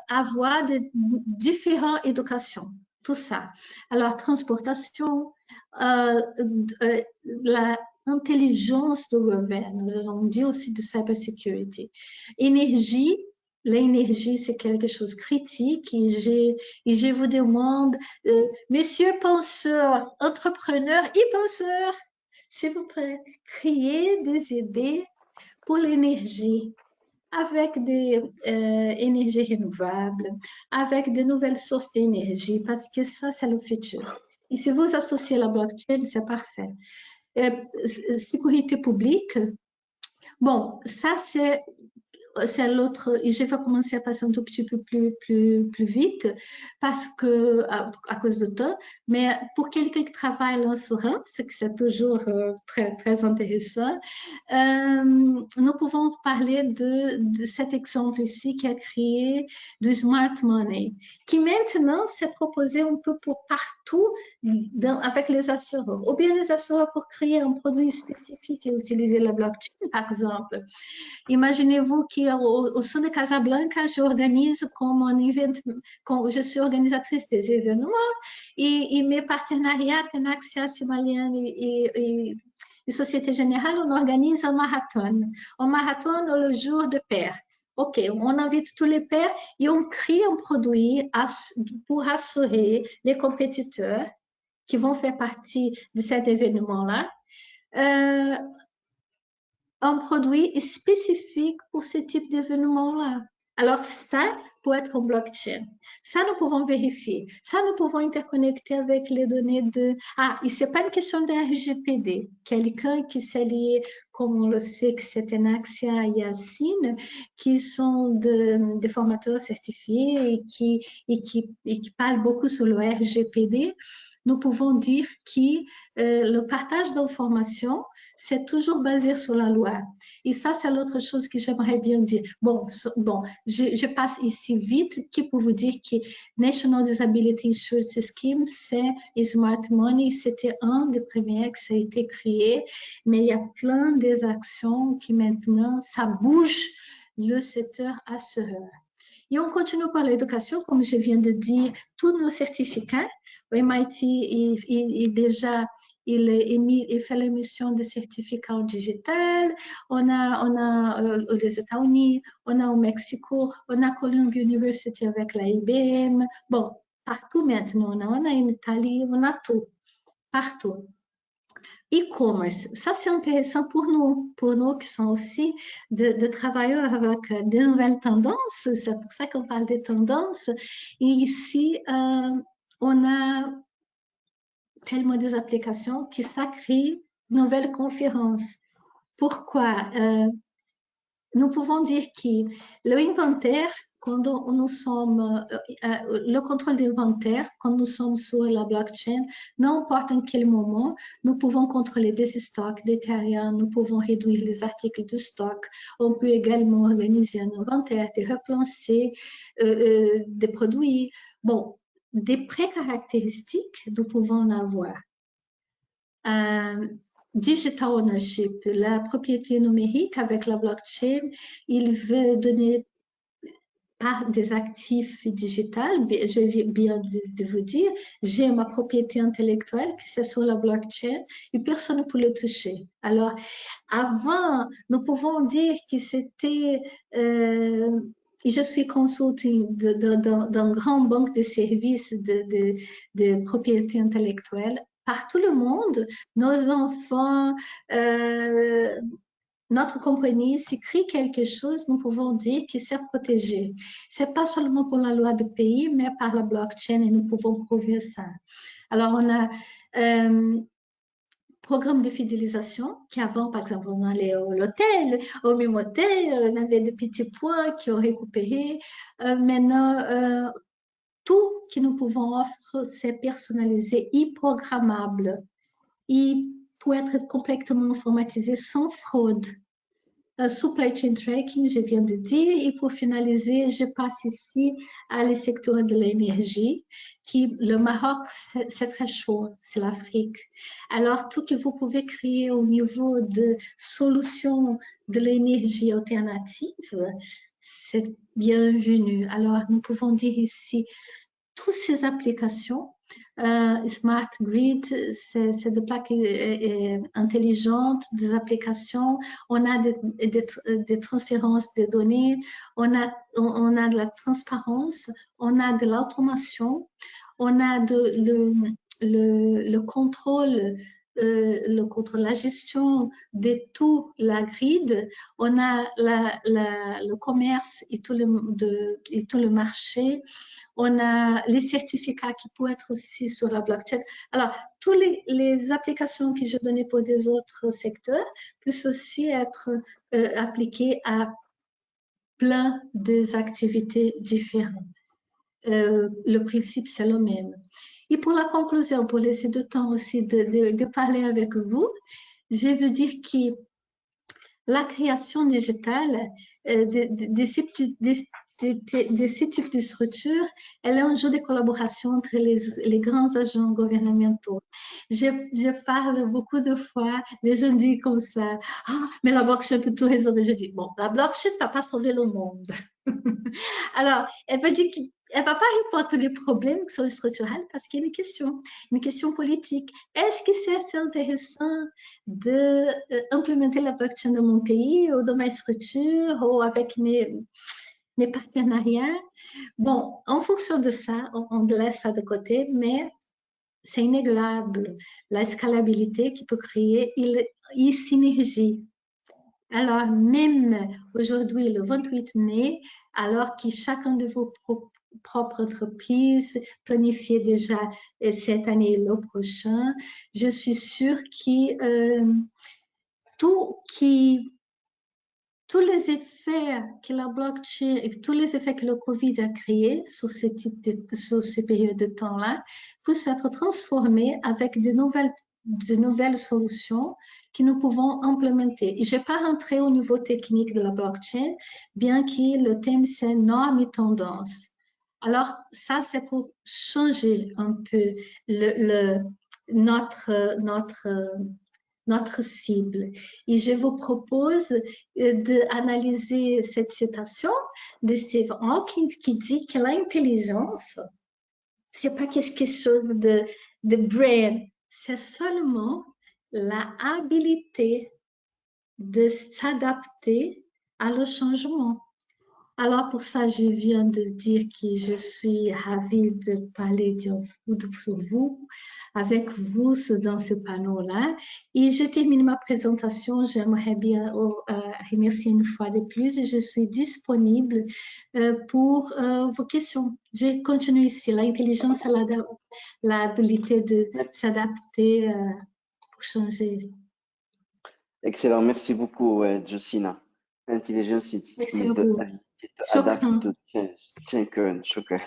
avoir de différentes éducations. Tout ça. Alors, transportation, l'intelligence du gouvernement, on dit aussi de cybersecurity. Énergie, l'énergie, c'est quelque chose de critique et je vous demande, messieurs penseurs, entrepreneurs et penseurs, s'il vous plaît, créez des idées pour l'énergie avec des énergies renouvelables, avec de nouvelles sources d'énergie, parce que ça, c'est le futur. Et si vous associez la blockchain, c'est parfait. Sécurité publique, bon, ça, c'est c'est l'autre, et je vais commencer à passer un tout petit peu plus vite parce que, à cause du temps, mais pour quelqu'un qui travaille l'assurance, c'est toujours très intéressant, nous pouvons parler de cet exemple ici qui a créé du smart money, qui maintenant s'est proposé un peu pour partout avec les assureurs, ou bien les assureurs pour créer un produit spécifique et utiliser la blockchain, par exemple. Imaginez-vous qu'au sein de Casablanca, j'organise comme un événement, quand je suis organisatrice des événements et mes partenariats, Tenaxia, Simalian et Société Générale, on organise un marathon. Un marathon le jour de père. OK, on invite tous les pères et on crée un produit pour assurer les compétiteurs qui vont faire partie de cet événement-là. Un produit spécifique pour ce type d'événement-là. Alors ça, pour être en blockchain, ça nous pouvons vérifier, ça nous pouvons interconnecter avec les données de... Ah, et ce n'est pas une question de RGPD. Quelqu'un qui s'est lié, comme on le sait, que c'est Tenaxia et Yacine, qui sont des formateurs certifiés et qui parlent beaucoup sur le RGPD, nous pouvons dire que le partage d'informations, c'est toujours basé sur la loi. Et ça, c'est l'autre chose que j'aimerais bien dire. Bon, je passe ici vite qui pour vous dire que National Disability Insurance Scheme, c'est Smart Money, c'était un des premiers qui a été créé, mais il y a plein des actions qui maintenant, ça bouge le secteur assureur. Et on continue par l'éducation, comme je viens de dire, tous nos certificats. Au MIT déjà il fait l'émission de certificats en digital. On a aux États-Unis, on a au Mexico, on a Columbia University avec la IBM. Bon, partout maintenant, on a en Italie, on a tout, partout. E-commerce, ça c'est intéressant pour nous qui sommes aussi de travailleurs avec de nouvelles tendances, c'est pour ça qu'on parle des tendances. Et ici, on a tellement des applications qui ça crée de nouvelles conférences. Pourquoi? Nous pouvons dire que l'inventaire, quand nous sommes, le contrôle d'inventaire, quand nous sommes sur la blockchain, n'importe en quel moment, nous pouvons contrôler des stocks, des terrains, nous pouvons réduire les articles de stock, on peut également organiser un inventaire, des replacer des produits. Bon, des pré-caractéristiques, nous pouvons en avoir. Digital ownership, la propriété numérique avec la blockchain, il veut donner par des actifs digitaux. Je viens bien de vous dire, j'ai ma propriété intellectuelle qui c'est sur la blockchain et personne ne peut le toucher. Alors, avant, nous pouvons dire que c'était... je suis consulting d'un grand banque de services de propriété intellectuelle. Par tout le monde, nos enfants, notre compagnie s'écrit quelque chose, nous pouvons dire que c'est protégé. C'est pas seulement pour la loi du pays, mais par la blockchain et nous pouvons prouver ça. Alors, on a programme de fidélisation qui avant, par exemple, on allait à l'hôtel, au même hôtel, on avait des petits points qui ont récupéré. Maintenant, tout que nous pouvons offrir, c'est personnalisé et programmable. Et pour être complètement informatisé sans fraude. Supply chain tracking, je viens de dire. Et pour finaliser, je passe ici à le secteur de l'énergie, qui le Maroc, c'est très chaud, c'est l'Afrique. Alors, tout que vous pouvez créer au niveau de solutions de l'énergie alternative, c'est bienvenu. Alors, nous pouvons dire ici, toutes ces applications, Smart Grid, c'est des plaques intelligentes, des applications, on a des transférences de données, on a de la transparence, on a de l'automation, on a le contrôle, la gestion de tout la grid, on a le commerce et tout le marché, on a les certificats qui peuvent être aussi sur la blockchain. Alors, toutes les applications que j'ai données pour des autres secteurs peuvent aussi être appliquées à plein d'activités différentes. Le principe, c'est le même. Et pour la conclusion, pour laisser du temps aussi de parler avec vous, je veux dire que la création digitale de ces types de structures, elle est un jeu de collaboration entre les grands agents gouvernementaux. Je parle beaucoup de fois, les gens disent comme ça, ah, mais la blockchain peut tout résoudre. Je dis, bon, la blockchain ne va pas sauver le monde. Alors, elle va dire qu'elle ne va pas répondre à tous les problèmes qui sont structurels parce qu'il y a une question politique. Est-ce que c'est assez intéressant d'implémenter la blockchain dans mon pays ou dans ma structure ou avec mes partenariats? Bon, en fonction de ça, on laisse ça de côté, mais c'est inégalable la scalabilité qui peut créer une synergie. Alors, même aujourd'hui, le 28 mai, alors que chacun de vos propres entreprises planifiez déjà cette année et le prochain, je suis sûre que tous les effets que la blockchain, tous les effets que le Covid a créés sur ces périodes de temps-là, puissent être transformés avec de nouvelles solutions que nous pouvons implémenter. Je ne vais pas rentrer au niveau technique de la blockchain, bien que le thème c'est normes et tendances. Alors, ça, c'est pour changer un peu notre cible. Et je vous propose d'analyser cette citation de Steve Hawking qui dit que l'intelligence, c'est pas quelque chose de brain, c'est seulement la habilité de s'adapter à le changement. Alors pour ça, je viens de dire que je suis ravie de parler sur vous, avec vous dans ce panneau-là. Et je termine ma présentation. J'aimerais bien remercier une fois de plus. Je suis disponible pour vos questions. Je continue ici. L'intelligence, l'habilité de s'adapter pour changer. Excellent, merci beaucoup, Josina. Intelligence is Merci the beaucoup. ability to adapt to change current. شكرا.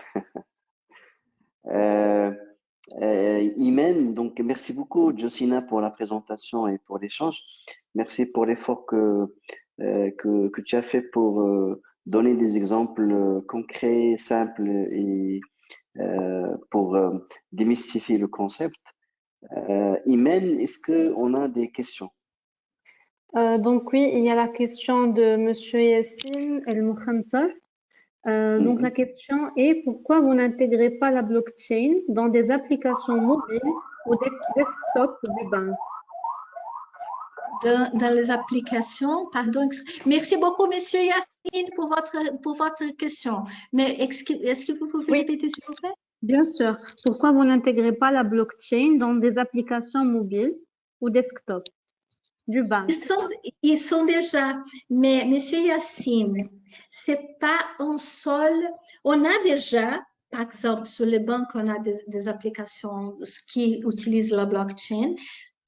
Imen, donc merci beaucoup, Josina, pour la présentation et pour l'échange. Merci pour l'effort que tu as fait pour donner des exemples concrets, simples et pour démystifier le concept. Imen, est-ce qu'on a des questions? Donc oui, il y a la question de Monsieur Yassine El Moukhamtar. Donc la question est pourquoi vous n'intégrez pas la blockchain dans des applications mobiles ou des desktops du banque? Dans les applications, pardon. Merci beaucoup, Monsieur Yassine, pour votre question. Mais est-ce que vous pouvez répéter, s'il vous plaît? Bien sûr. Pourquoi vous n'intégrez pas la blockchain dans des applications mobiles ou desktop du banque? Ils sont déjà, mais Monsieur Yassine, c'est pas un seul. On a déjà, par exemple, sur les banques, on a des applications qui utilisent la blockchain.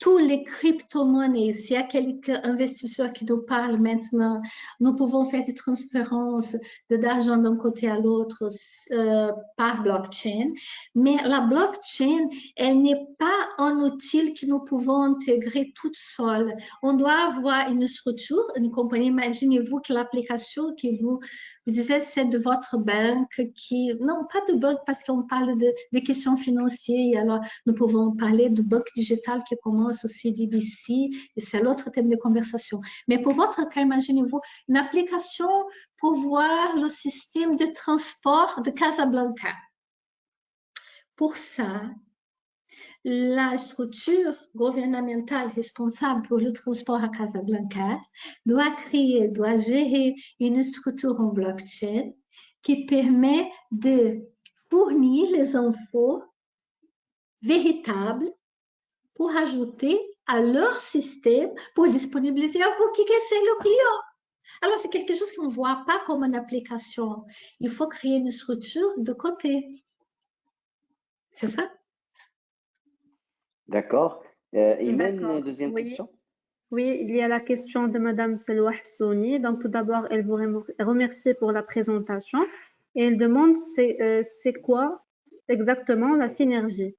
Tous les crypto-monnaies, s'il y a quelques investisseurs qui nous parlent maintenant, nous pouvons faire des transférences d'argent d'un côté à l'autre par blockchain. Mais la blockchain, elle n'est pas un outil que nous pouvons intégrer toute seule. On doit avoir une structure, une compagnie. Imaginez-vous que l'application que vous disiez, c'est de votre banque non, pas de banque parce qu'on parle de questions financières. Alors, nous pouvons parler de banque digitale qui commence au CDBC et c'est l'autre thème de conversation. Mais pour votre cas, imaginez-vous une application pour voir le système de transport de Casablanca. Pour ça, la structure gouvernementale responsable pour le transport à Casablanca doit gérer une structure en blockchain qui permet de fournir les infos véritables pour ajouter à leur système pour disponibiliser à vous qui c'est le client. Alors, c'est quelque chose qu'on ne voit pas comme une application. Il faut créer une structure de côté. C'est ça? D'accord. Imen, deuxième question. Oui, il y a la question de Madame Selwa Hassouni. Donc, tout d'abord, elle vous remercie pour la présentation et elle demande c'est quoi exactement la synergie?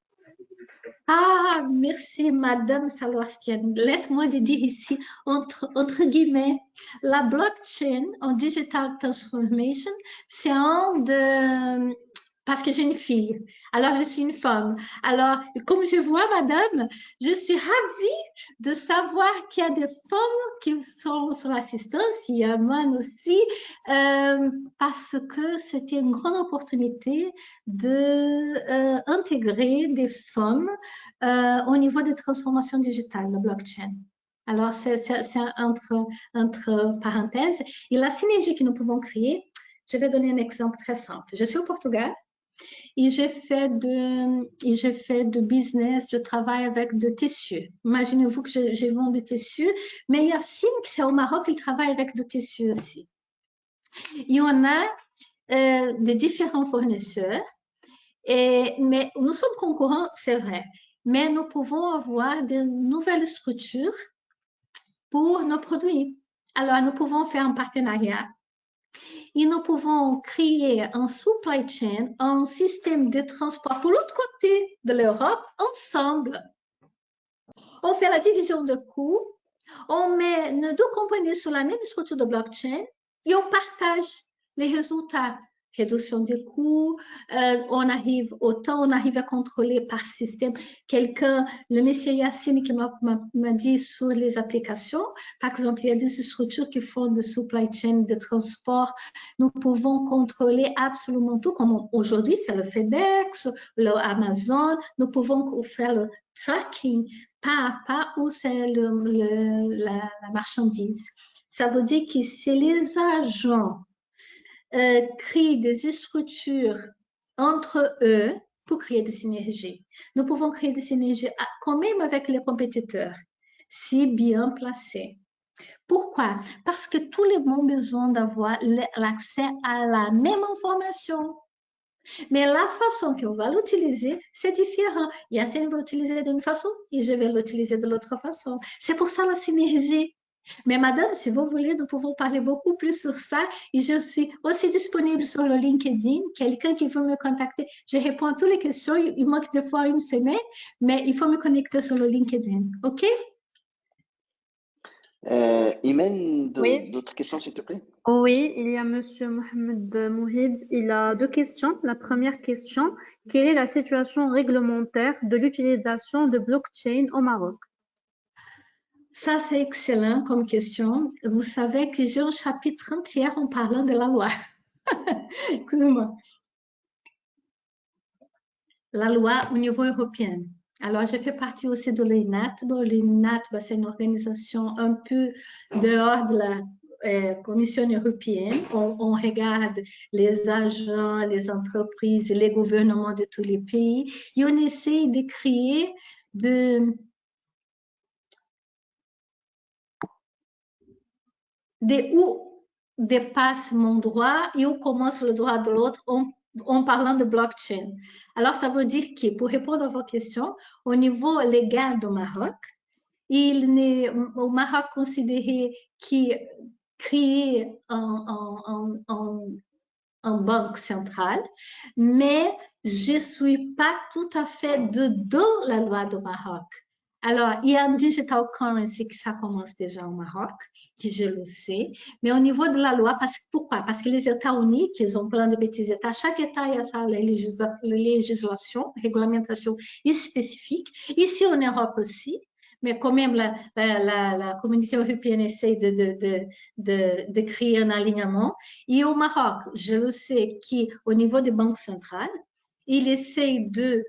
Ah, merci, Madame Saloastienne. Laisse-moi te dire ici, entre guillemets, la blockchain en digital transformation, c'est parce que j'ai une fille. Alors, je suis une femme. Alors, comme je vois, Madame, je suis ravie de savoir qu'il y a des femmes qui sont sur l'assistance, il y a moi aussi, parce que c'était une grande opportunité d'intégrer des femmes au niveau des transformations digitales, la blockchain. Alors, c'est entre parenthèses. Et la synergie que nous pouvons créer, je vais donner un exemple très simple. Je suis au Portugal et j'ai fait de business, je travaille avec de tissus. Imaginez-vous que je vends des tissus, mais Yassine, qui c'est au Maroc, il travaille avec de tissus aussi. Il y en a de différents fournisseurs, mais nous sommes concurrents, c'est vrai, mais nous pouvons avoir de nouvelles structures pour nos produits. Alors, nous pouvons faire un partenariat et nous pouvons créer un supply chain, un système de transport pour l'autre côté de l'Europe ensemble. On fait la division de coûts, on met nos deux compagnies sur la même structure de blockchain et on partage les résultats. Réduction des coûts, on arrive à contrôler par système. Le monsieur Yassine qui m'a dit sur les applications, par exemple, il y a des structures qui font de supply chain, de transport. Nous pouvons contrôler absolument tout, comme aujourd'hui c'est le FedEx, le Amazon. Nous pouvons faire le tracking pas à pas où c'est la marchandise. Ça veut dire que si les agents créent des structures entre eux pour créer des synergies, nous pouvons créer des synergies quand même avec les compétiteurs, si bien placés. Pourquoi? Parce que tout le monde a besoin d'avoir l'accès à la même information. Mais la façon qu'on va l'utiliser, c'est différent. Yacine va l'utiliser d'une façon et je vais l'utiliser de l'autre façon. C'est pour ça la synergie. Mais madame, si vous voulez, nous pouvons parler beaucoup plus sur ça et je suis aussi disponible sur le LinkedIn. Quelqu'un qui veut me contacter, je réponds à toutes les questions. Il manque des fois une semaine, mais il faut me connecter sur le LinkedIn. OK? Imen, Oui. d'autres questions, s'il te plaît? Oui, il y a Monsieur Mohamed Mouhib. Il a deux questions. La première question, quelle est la situation réglementaire de l'utilisation de blockchain au Maroc? Ça, c'est excellent comme question. Vous savez que j'ai un chapitre entier en parlant de la loi. Excusez-moi. La loi au niveau européen. Alors, je fais partie aussi de l'ENAT. Bon, l'ENAT, c'est une organisation un peu dehors de la Commission européenne. On regarde les agents, les entreprises, les gouvernements de tous les pays et on essaie de créer où dépasse mon droit et où commence le droit de l'autre en parlant de blockchain. Alors, ça veut dire que, pour répondre à vos questions, au niveau légal du Maroc, au Maroc considéré qui créer en banque centrale, mais je ne suis pas tout à fait dedans la loi du Maroc. Alors, il y a un digital currency qui ça commence déjà au Maroc, que je le sais, mais au niveau de la loi, pourquoi? Parce que les États-Unis, qui ont plein de petits États, chaque État a sa législation, réglementation spécifique. Ici en Europe aussi, mais quand même la communauté européenne essaie de créer un alignement. Et au Maroc, je le sais qu'au niveau des banques centrales, il essaie de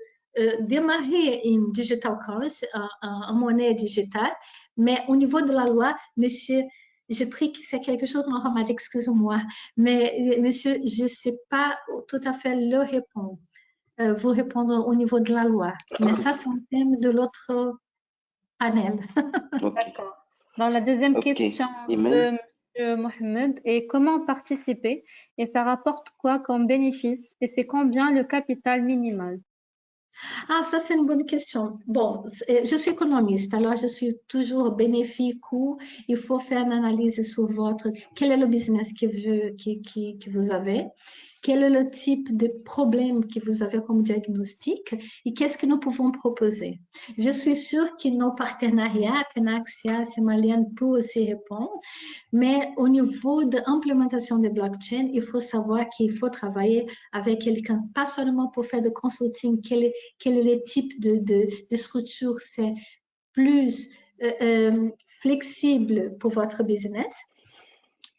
démarrer une digital currency, une monnaie digitale, mais au niveau de la loi, monsieur, j'ai pris que c'est quelque chose de normal, excusez-moi, mais monsieur, je ne sais pas tout à fait le répondre, vous répondre au niveau de la loi, mais ça, c'est un thème de l'autre panel. Ok. D'accord. Dans la deuxième Ok. question Imen, de Monsieur Mohamed est comment participer et ça rapporte quoi comme bénéfice et c'est combien le capital minimal? Ah, ça, c'est une bonne question. Bon, je suis économiste, alors je suis toujours bénéfique ou il faut faire une analyse sur quel est le business que vous avez, quel est le type de problème que vous avez comme diagnostic et qu'est-ce que nous pouvons proposer. Je suis sûre que nos partenariats, Tenaxia, Semalian, peuvent aussi répondre, mais au niveau de l'implémentation des blockchains, il faut savoir qu'il faut travailler avec quelqu'un, pas seulement pour faire de consulting, quel est le type de structure, c'est plus flexible pour votre business.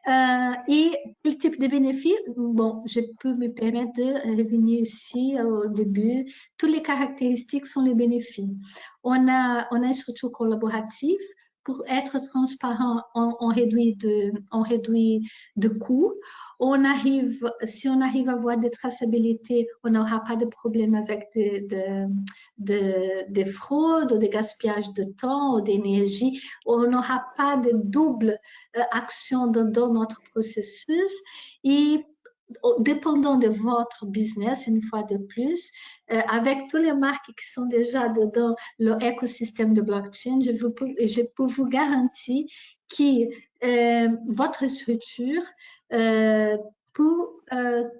Et le type de bénéfice, bon, je peux me permettre de revenir ici au début. Toutes les caractéristiques sont les bénéfices. On a une structure collaborative. Pour être transparent, on réduit de coûts. Si on arrive à avoir des traçabilités, on n'aura pas de problème avec des fraudes ou des gaspillages de temps ou d'énergie. On n'aura pas de double action dans notre processus. Et dépendant de votre business, une fois de plus, avec toutes les marques qui sont déjà dans l'écosystème de blockchain, je peux vous garantir que votre structure peut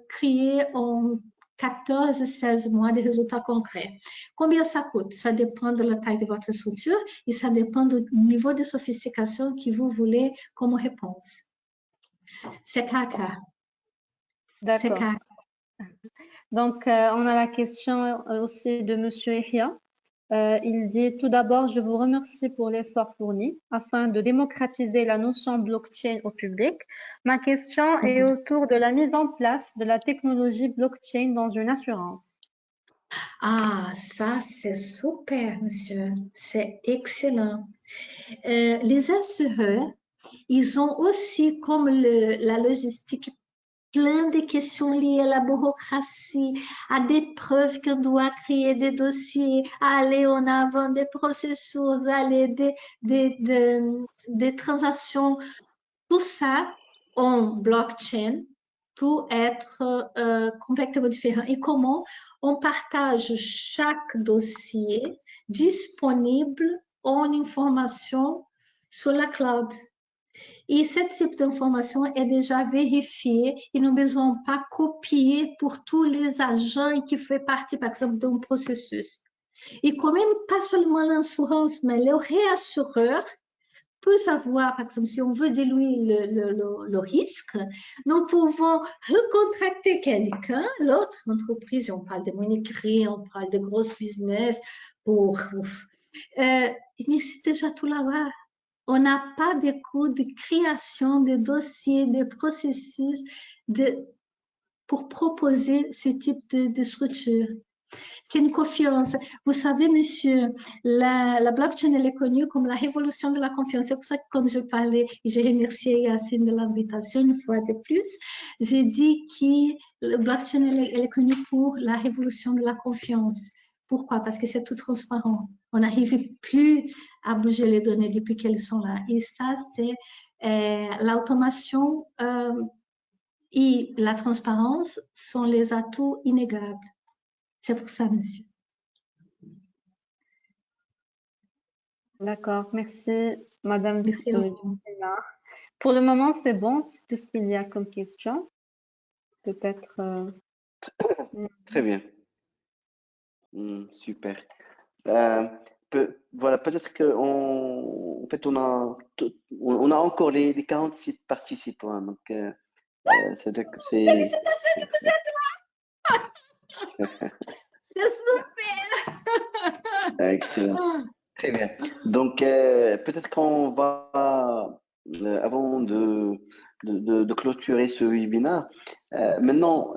créer en 14-16 mois de résultats concrets. Combien ça coûte? Ça dépend de la taille de votre structure et ça dépend du niveau de sophistication que vous voulez comme réponse. C'est cas à cas. D'accord. Donc, on a la question aussi de Monsieur Ehia. Il dit tout d'abord, je vous remercie pour l'effort fourni afin de démocratiser la notion blockchain au public. Ma question est autour de la mise en place de la technologie blockchain dans une assurance. Ah, ça c'est super, monsieur. C'est excellent. Les assureurs, ils ont aussi comme la logistique plein de questions liées à la bureaucratie, à des preuves qu'on doit créer des dossiers, aller en avant des processus, aller des transactions. Tout ça en blockchain pour être complètement différent. Et comment on partage chaque dossier disponible en information sur la cloud. Et ce type d'information est déjà vérifiée et nous ne besoin pas copier pour tous les agents qui font partie, par exemple, d'un processus. Et quand même, pas seulement l'assurance, mais le réassureur peut savoir, par exemple, si on veut diluer le risque, nous pouvons recontracter quelqu'un, l'autre entreprise, on parle de monétaire, on parle de grosses business, mais c'est déjà tout là-bas. On n'a pas de coûts de création de dossiers, de processus pour proposer ce type de structure. C'est une confiance. Vous savez, monsieur, la blockchain, elle est connue comme la révolution de la confiance. C'est pour ça que quand je parlais, j'ai remercié Yacine de l'invitation une fois de plus, j'ai dit que la blockchain, elle est connue pour la révolution de la confiance. Pourquoi? Parce que c'est tout transparent. On n'arrive plus à bouger les données depuis qu'elles sont là. Et ça, c'est l'automation et la transparence sont les atouts inégables. C'est pour ça, monsieur. D'accord, merci, Madame. Merci. Pour le moment, c'est bon, tout ce qu'il y a comme question. Peut-être. Très bien. Super. Voilà, peut-être qu'en fait, on a encore les 46 participants. Hein, donc, c'est-à-dire que c'est. Félicitations, vous êtes là. C'est super. Excellent. Très bien. Donc, peut-être qu'on va, avant de clôturer ce webinaire, maintenant,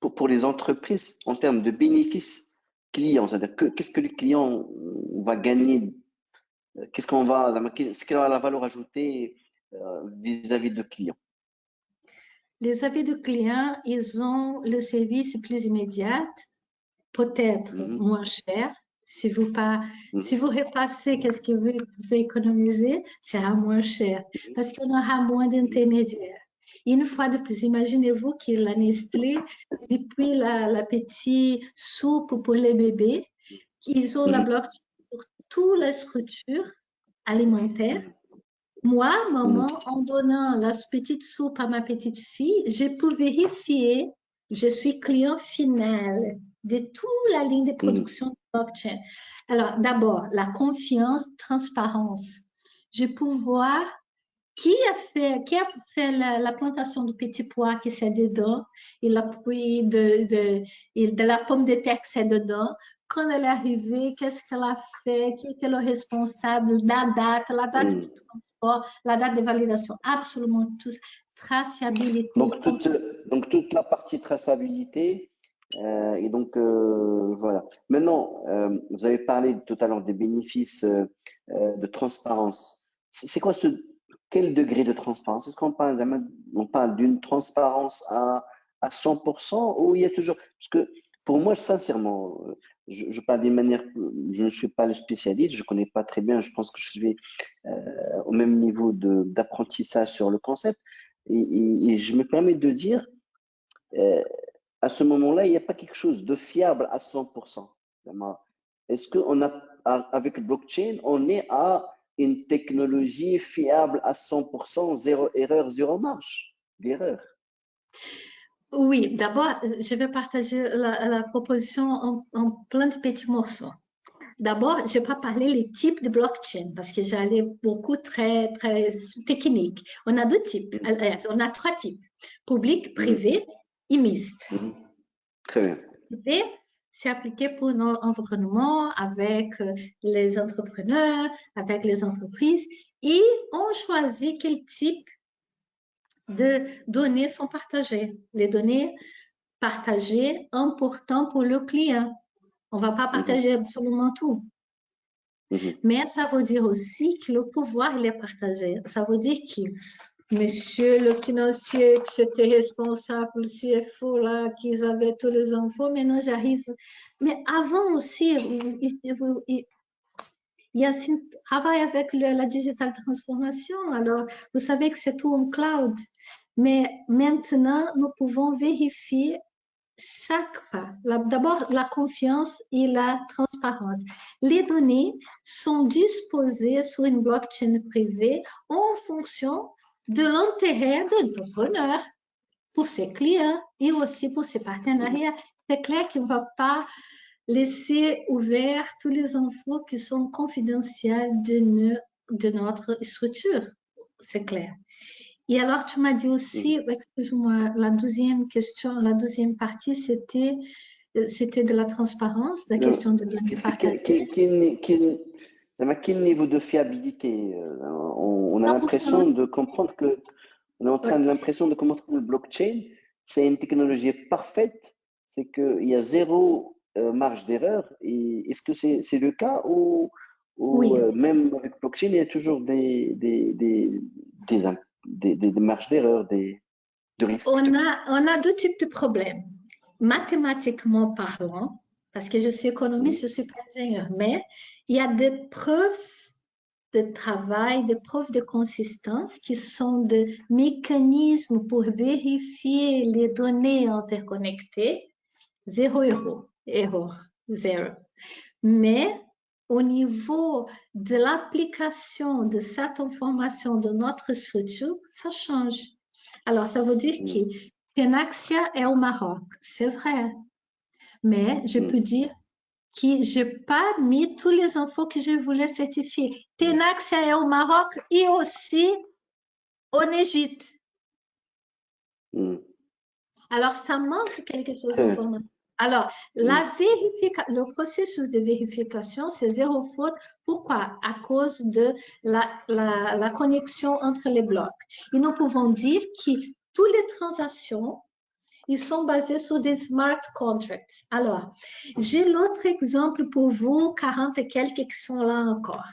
pour les entreprises, en termes de bénéfices clients, c'est-à-dire qu'est-ce que le client va gagner, quelle est la valeur ajoutée vis-à-vis de clients? Les avis de clients, ils ont le service plus immédiat, peut-être moins cher. Si vous repassez qu'est-ce que vous pouvez économiser, ça sera moins cher parce qu'on aura moins d'intermédiaires. Une fois de plus, imaginez-vous que la Nestlé, depuis la petite soupe pour les bébés, ils ont la blockchain pour toutes les structures alimentaires. Moi, maman, en donnant la petite soupe à ma petite fille, je peux vérifier, je suis client final de toute la ligne de production de blockchain. Alors, d'abord, la confiance, transparence. Je peux voir qui a fait la plantation du petit pois qui c'est dedans, et l'appui de la pomme de terre qui c'est dedans, quand elle est arrivée, qu'est-ce qu'elle a fait, qui était le responsable, la date de transport, la date de validation, absolument tout, traçabilité. Donc toute la partie traçabilité, et donc voilà. Maintenant, vous avez parlé tout à l'heure des bénéfices de transparence. C'est quoi quel degré de transparence? Est-ce qu'on parle d'une transparence à 100% ou il y a toujours… Parce que pour moi, sincèrement, je parle des manières… Je ne suis pas le spécialiste, je ne connais pas très bien, je pense que je suis au même niveau d'apprentissage sur le concept. Et je me permets de dire, à ce moment-là, il n'y a pas quelque chose de fiable à 100%. Est-ce qu'on a, avec le blockchain, on est à une technologie fiable à 100%, zéro erreur, zéro marge d'erreur? Oui, d'abord, je vais partager la proposition en plein de petits morceaux. D'abord, je ne vais pas parler les types de blockchain parce que j'allais beaucoup très technique. On a deux types, on a trois types, public, privé et mixte. Très bien. Privé, c'est appliqué pour notre environnement avec les entrepreneurs, avec les entreprises et on choisit quel type de données sont partagées. Les données partagées importantes pour le client. On ne va pas partager absolument tout. Mais ça veut dire aussi que le pouvoir il est partagé. Ça veut dire que monsieur le financier, qui était responsable, le CFO, là, qu'ils avaient tous les infos, maintenant j'arrive. Mais avant aussi, Yacine travaille avec la digital transformation. Alors, vous savez que c'est tout en cloud. Mais maintenant, nous pouvons vérifier chaque pas. D'abord, la confiance et la transparence. Les données sont disposées sur une blockchain privée en fonction de l'intérêt de l'entrepreneur pour ses clients et aussi pour ses partenariats. C'est clair qu'il ne va pas laisser ouvert toutes les infos qui sont confidentielles de notre structure. C'est clair. Et alors, tu m'as dit aussi, excuse-moi, la deuxième question, la deuxième partie, c'était de la transparence, la question de données partagées. Quel niveau de fiabilité? On a l'impression de comprendre que, on est en train de l'impression de comprendre que le blockchain, c'est une technologie parfaite, c'est qu'il y a zéro marge d'erreur. Et est-ce que c'est le cas ou même avec blockchain, il y a toujours des marges d'erreur, de risques? On a deux types de problèmes. Mathématiquement parlant, parce que je suis économiste, je ne suis pas ingénieur, mais il y a des preuves de travail, des preuves de consistance qui sont des mécanismes pour vérifier les données interconnectées. Zéro erreur, zéro. Mais au niveau de l'application de cette information de notre structure, ça change. Alors, ça veut dire que Tenaxia est au Maroc, c'est vrai. Mais je peux dire que je n'ai pas mis toutes les infos que je voulais certifier. Tenaxia est au Maroc et aussi en Égypte. Alors, ça manque quelque chose d'information. Alors, le processus de vérification, c'est zéro faute. Pourquoi? À cause de la connexion entre les blocs. Et nous pouvons dire que toutes les transactions, ils sont basés sur des smart contracts. Alors, j'ai l'autre exemple pour vous, 40 et quelques qui sont là encore.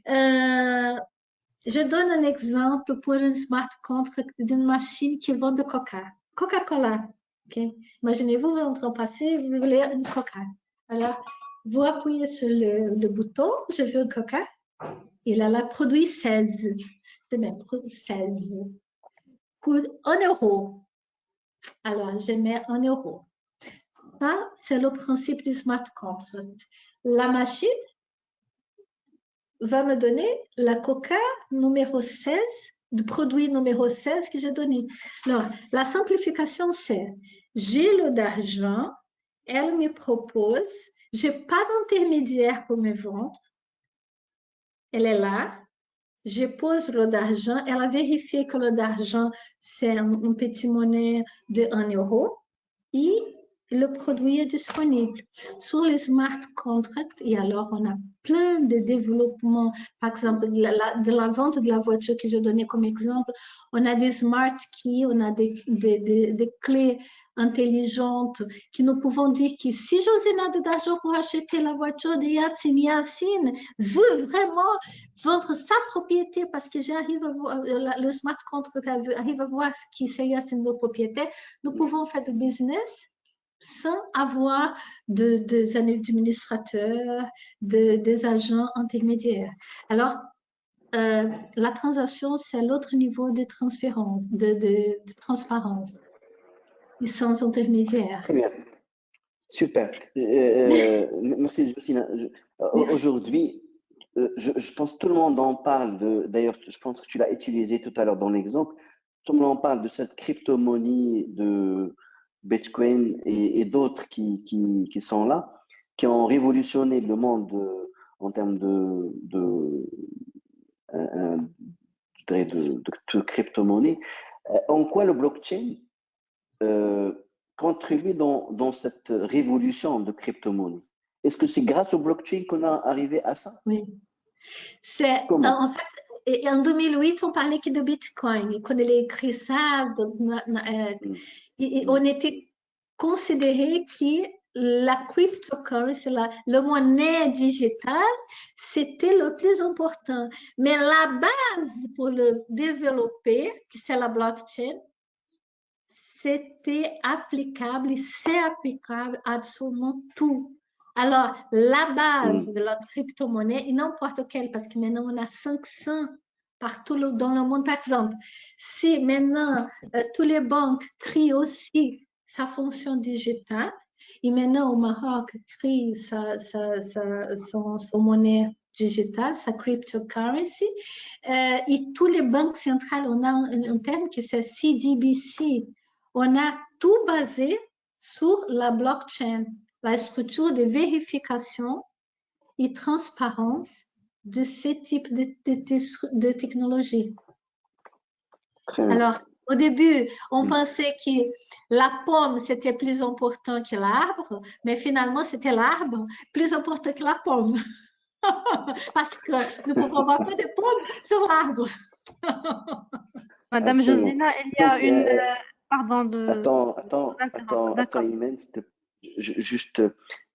Je donne un exemple pour un smart contract d'une machine qui vend de Coca-Cola. Okay? Imaginez-vous, vous êtes en train de passer, vous voulez une Coca. Alors, vous appuyez sur le bouton, je veux un Coca. Il a la produit 16. C'est même produit 16. coûte 1 euro. Alors, je mets 1 euro. Ça, c'est le principe du smart contract. La machine va me donner la coca numéro 16, le produit numéro 16 que j'ai donné. Alors, la simplification, c'est, j'ai le d'argent, elle me propose, je n'ai pas d'intermédiaire pour me vendre, elle est là, je pose le d'argent, elle a vérifié que le d'argent, c'est un petit monnaie de 1 euro et le produit est disponible. Sur les smart contracts, et alors on a plein de développements, par exemple de la vente de la voiture que j'ai donné comme exemple, on a des smart keys, on a des clés intelligentes que nous pouvons dire que si Josina a d'argent pour acheter la voiture de Yassine veut vraiment vendre sa propriété parce que j'arrive à voir, le smart contract arrive à voir qui c'est Yassine de propriété, nous pouvons faire du business sans avoir des administrateurs, des agents intermédiaires. Alors, la transaction, c'est l'autre niveau de transférence, de transparence, et sans intermédiaire. Très bien, super. Merci, Josina. Aujourd'hui, je pense que tout le monde en parle d'ailleurs, je pense que tu l'as utilisé tout à l'heure dans l'exemple, tout le monde en parle de cette crypto-monnaie de Bitcoin et d'autres qui sont là, qui ont révolutionné le monde en termes je dirais de crypto-monnaie. En quoi le blockchain contribue dans cette révolution de crypto-monnaie? Est-ce que c'est grâce au blockchain qu'on a arrivé à ça? Oui. C'est, en fait, en 2008, on parlait que de Bitcoin. Et quand il a écrit ça, on était considéré que la cryptocurrency, la monnaie digitale, c'était le plus important. Mais la base pour le développer, qui c'est la blockchain, c'était applicable et c'est applicable à absolument tout. Alors, la base de la crypto-monnaie, et n'importe quelle, parce que maintenant on a 500 partout dans le monde. Par exemple, si maintenant tous les banques créent aussi sa fonction digitale, et maintenant au Maroc crée son monnaie digitale, sa cryptocurrency, et tous les banques centrales, on a un terme qui c'est CDBC. On a tout basé sur la blockchain, la structure de vérification et transparence de ce type de technologie. Alors, au début, on pensait que la pomme, c'était plus important que l'arbre, mais finalement, c'était l'arbre plus important que la pomme. Parce que nous ne pouvons voir que des pommes sur l'arbre. Madame Josina, il y a une... Pardon de... Attends, Imen, juste,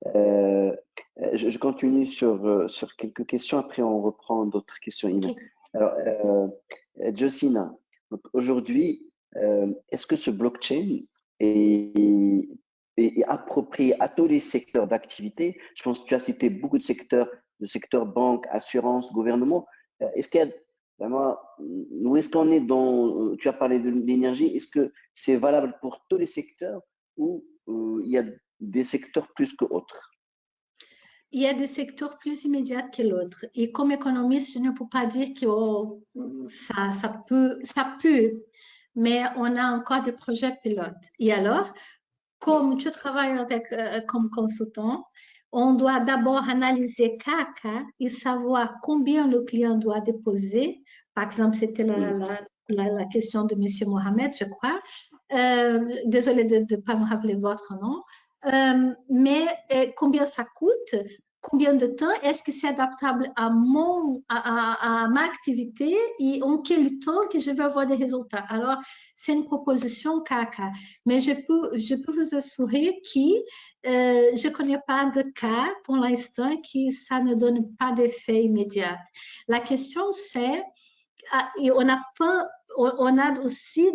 je continue sur quelques questions, après on reprend d'autres questions, Imen. Okay. Alors, Josina, aujourd'hui, est-ce que ce blockchain est approprié à tous les secteurs d'activité? Je pense que tu as cité beaucoup de secteurs, le secteur banque, assurance, gouvernement. Est-ce qu'il y a vraiment, où est-ce qu'on est dans, tu as parlé de l'énergie, est-ce que c'est valable pour tous les secteurs ou il y a des secteurs plus que autres? Il y a des secteurs plus immédiats que l'autre. Et comme économiste, je ne peux pas dire que ça peut, mais on a encore des projets pilotes. Et alors, comme tu travailles comme consultant, on doit d'abord analyser cas à cas et savoir combien le client doit déposer. Par exemple, c'était la question de M. Mohamed, je crois. Désolée de ne pas me rappeler votre nom. Mais combien ça coûte? Combien de temps est-ce que c'est adaptable à ma activité et en quel temps que je vais avoir des résultats? Alors, c'est une proposition cas à cas. Mais je peux vous assurer que je ne connais pas de cas pour l'instant que ça ne donne pas d'effet immédiat. La question, c'est, on a aussi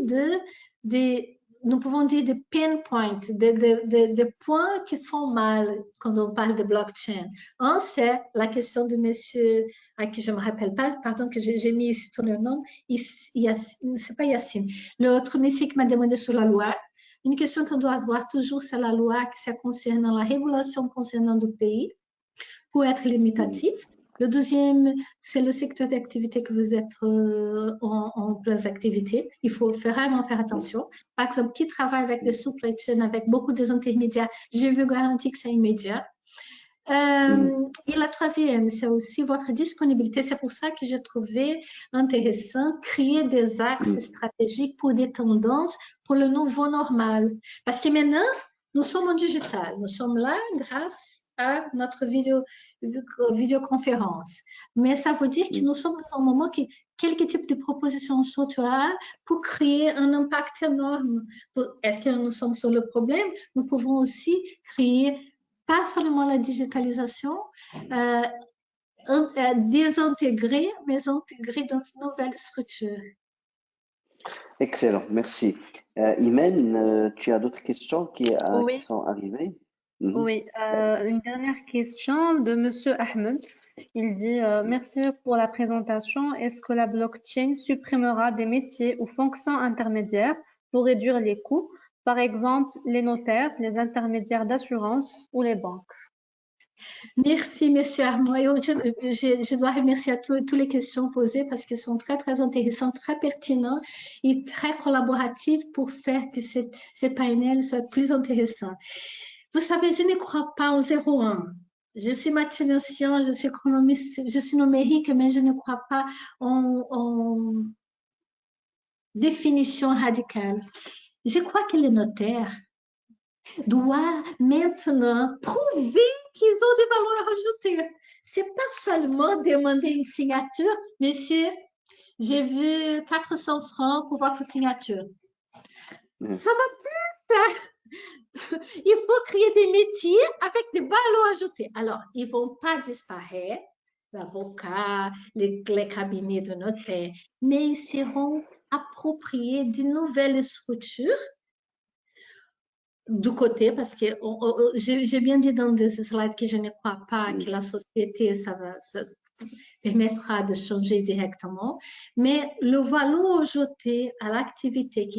nous pouvons dire des pain points, des points qui font mal quand on parle de blockchain. Un, c'est la question de monsieur, à qui je ne me rappelle pas, pardon, que j'ai mis ici sur le nom, c'est pas Yacine. L'autre monsieur qui m'a demandé sur la loi. Une question qu'on doit avoir toujours, c'est la loi qui ça concernant la régulation concernant le pays pour être limitatif. Le deuxième, c'est le secteur d'activité que vous êtes en pleine activité. Il faut vraiment faire attention. Par exemple, qui travaille avec des supply chain, avec beaucoup des intermédiaires, je veux garantir que c'est immédiat. Et la troisième, c'est aussi votre disponibilité. C'est pour ça que j'ai trouvé intéressant créer des axes stratégiques pour des tendances pour le nouveau normal. Parce que maintenant, nous sommes en digital. Nous sommes là grâce à notre vidéoconférence. Mais ça veut dire que nous sommes dans un moment que quelques types de propositions structurelles pour créer un impact énorme. Est-ce que nous sommes sur le problème? Nous pouvons aussi créer pas seulement la digitalisation, désintégrer, mais intégrer dans une nouvelle structure. Excellent, merci. Imen, tu as d'autres questions qui sont arrivées? Oui, une dernière question de Monsieur Ahmed. Il dit merci pour la présentation. Est-ce que la blockchain supprimera des métiers ou fonctions intermédiaires pour réduire les coûts, par exemple les notaires, les intermédiaires d'assurance ou les banques? Merci, Monsieur Armand. Je dois remercier à toutes les questions posées parce qu'elles sont très, très intéressantes, très pertinentes et très collaboratives pour faire que ces panels soient plus intéressants. Vous savez, je ne crois pas au 0-1. Je suis mathématicien, je suis économiste, je suis numérique, mais je ne crois pas en définition radicale. Je crois que les notaires doivent maintenant prouver qu'ils ont des valeurs ajoutées. C'est pas seulement demander une signature, monsieur, j'ai vu 400 francs pour votre signature. Ça va plus, ça. Il faut créer des métiers avec des valeurs ajoutées. Alors, ils ne vont pas disparaître, l'avocat, les cabinets de notaires, mais ils seront appropriés d'une nouvelle structure du côté, parce que j'ai bien dit dans des slides que je ne crois pas que la société, ça permettra de changer directement, mais le valeur ajoutée à l'activité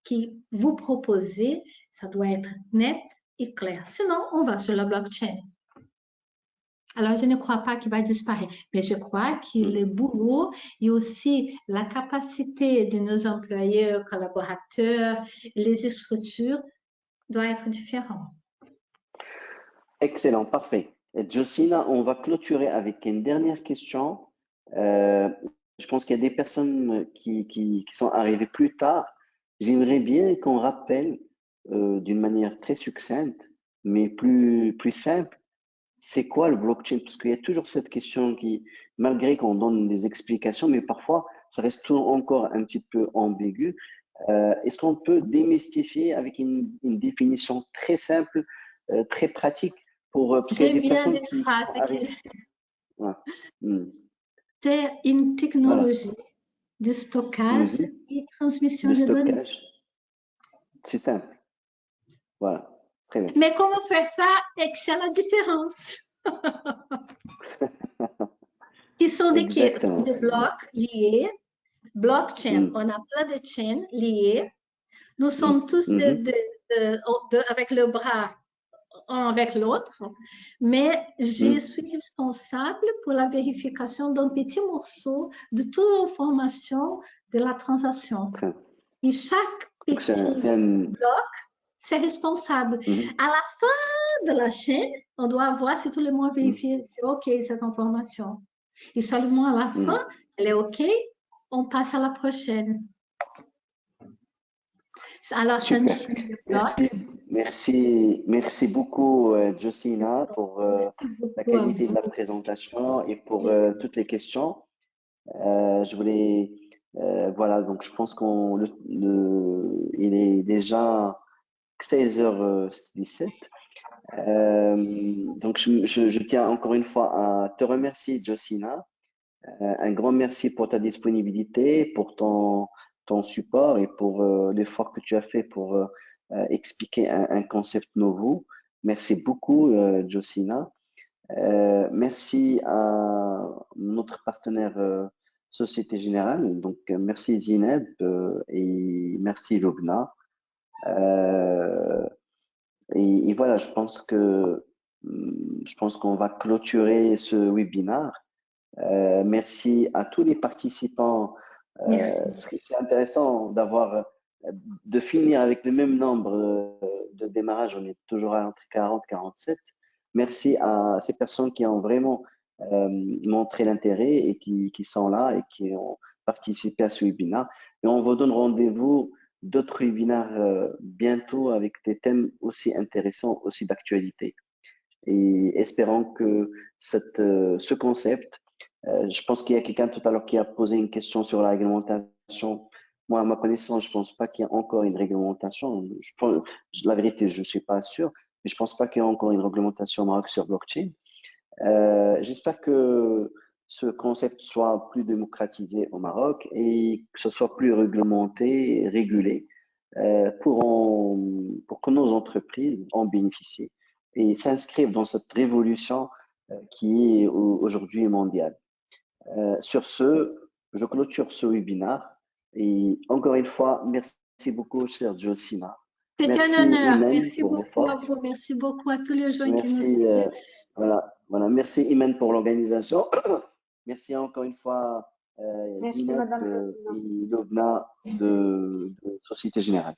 qui vous proposez, ça doit être net et clair. Sinon, on va sur la blockchain. Alors, je ne crois pas qu'il va disparaître, mais je crois que le boulot et aussi la capacité de nos employeurs, collaborateurs, les structures doit être différent. Excellent, parfait. Josina, on va clôturer avec une dernière question. Je pense qu'il y a des personnes qui sont arrivées plus tard. J'aimerais bien qu'on rappelle d'une manière très succincte, mais plus simple, c'est quoi le blockchain? Parce qu'il y a toujours cette question qui, malgré qu'on donne des explications, mais parfois, ça reste encore un petit peu ambigu. Est-ce qu'on peut démystifier avec une définition très simple, très pratique parce qu'il y a des personnes qui arrivent. C'est une technologie de stockage et transmission de données. C'est simple. Voilà. Très bien. Mais comment faire ça et que c'est la différence? Qui sont des blocs liés. Blockchain, on a plein de chaînes liées. Nous sommes tous avec le bras un avec l'autre, mais je suis responsable pour la vérification d'un petit morceau de toute l'information de la transaction. Et chaque petit bloc, c'est responsable. À la fin de la chaîne, on doit voir si tout le monde vérifie c'est OK cette information. Et seulement à la fin, elle est OK, on passe à la prochaine. Alors, c'est une chaîne de blocs. Merci beaucoup, Josina, pour la qualité de la présentation et pour toutes les questions. Je voulais, voilà, donc je pense il est déjà 16h17. Donc, je tiens encore une fois à te remercier, Josina. Un grand merci pour ta disponibilité, pour ton support et pour l'effort que tu as fait pour expliquer un concept nouveau. Merci beaucoup, Josina. Merci à notre partenaire Société Générale. Donc, merci Zineb et merci Lubna. Et voilà, je pense qu'on va clôturer ce webinaire. Merci à tous les participants. Merci. C'est intéressant de finir avec le même nombre de démarrage. On est toujours entre 40 et 47. Merci à ces personnes qui ont vraiment montré l'intérêt et qui sont là et qui ont participé à ce webinaire. Et on vous donne rendez-vous d'autres webinaires bientôt avec des thèmes aussi intéressants, aussi d'actualité. Et espérons que ce concept, je pense qu'il y a quelqu'un tout à l'heure qui a posé une question sur la réglementation. Moi, à ma connaissance, je ne pense pas qu'il y ait encore une réglementation. La vérité, je ne suis pas sûr, mais je ne pense pas qu'il y ait encore une réglementation au Maroc sur blockchain. J'espère que ce concept soit plus démocratisé au Maroc et que ce soit plus réglementé et régulé pour que nos entreprises en bénéficient et s'inscrivent dans cette révolution qui est aujourd'hui mondiale. Sur ce, je clôture ce webinaire et encore une fois, merci beaucoup, cher Josina. C'est un Merci, honneur. Imen, Merci pour beaucoup l'effort. à vous. Merci beaucoup à tous les gens qui nous Merci, suivent. voilà. Merci Imen pour l'organisation. Merci encore une fois Merci, Zineb Madame Josina. et Lubna de Société Générale.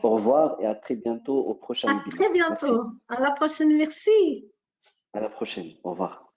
Au revoir et à très bientôt au prochain À webinaire. très Merci. bientôt. À la prochaine. Merci. À la prochaine. Au revoir.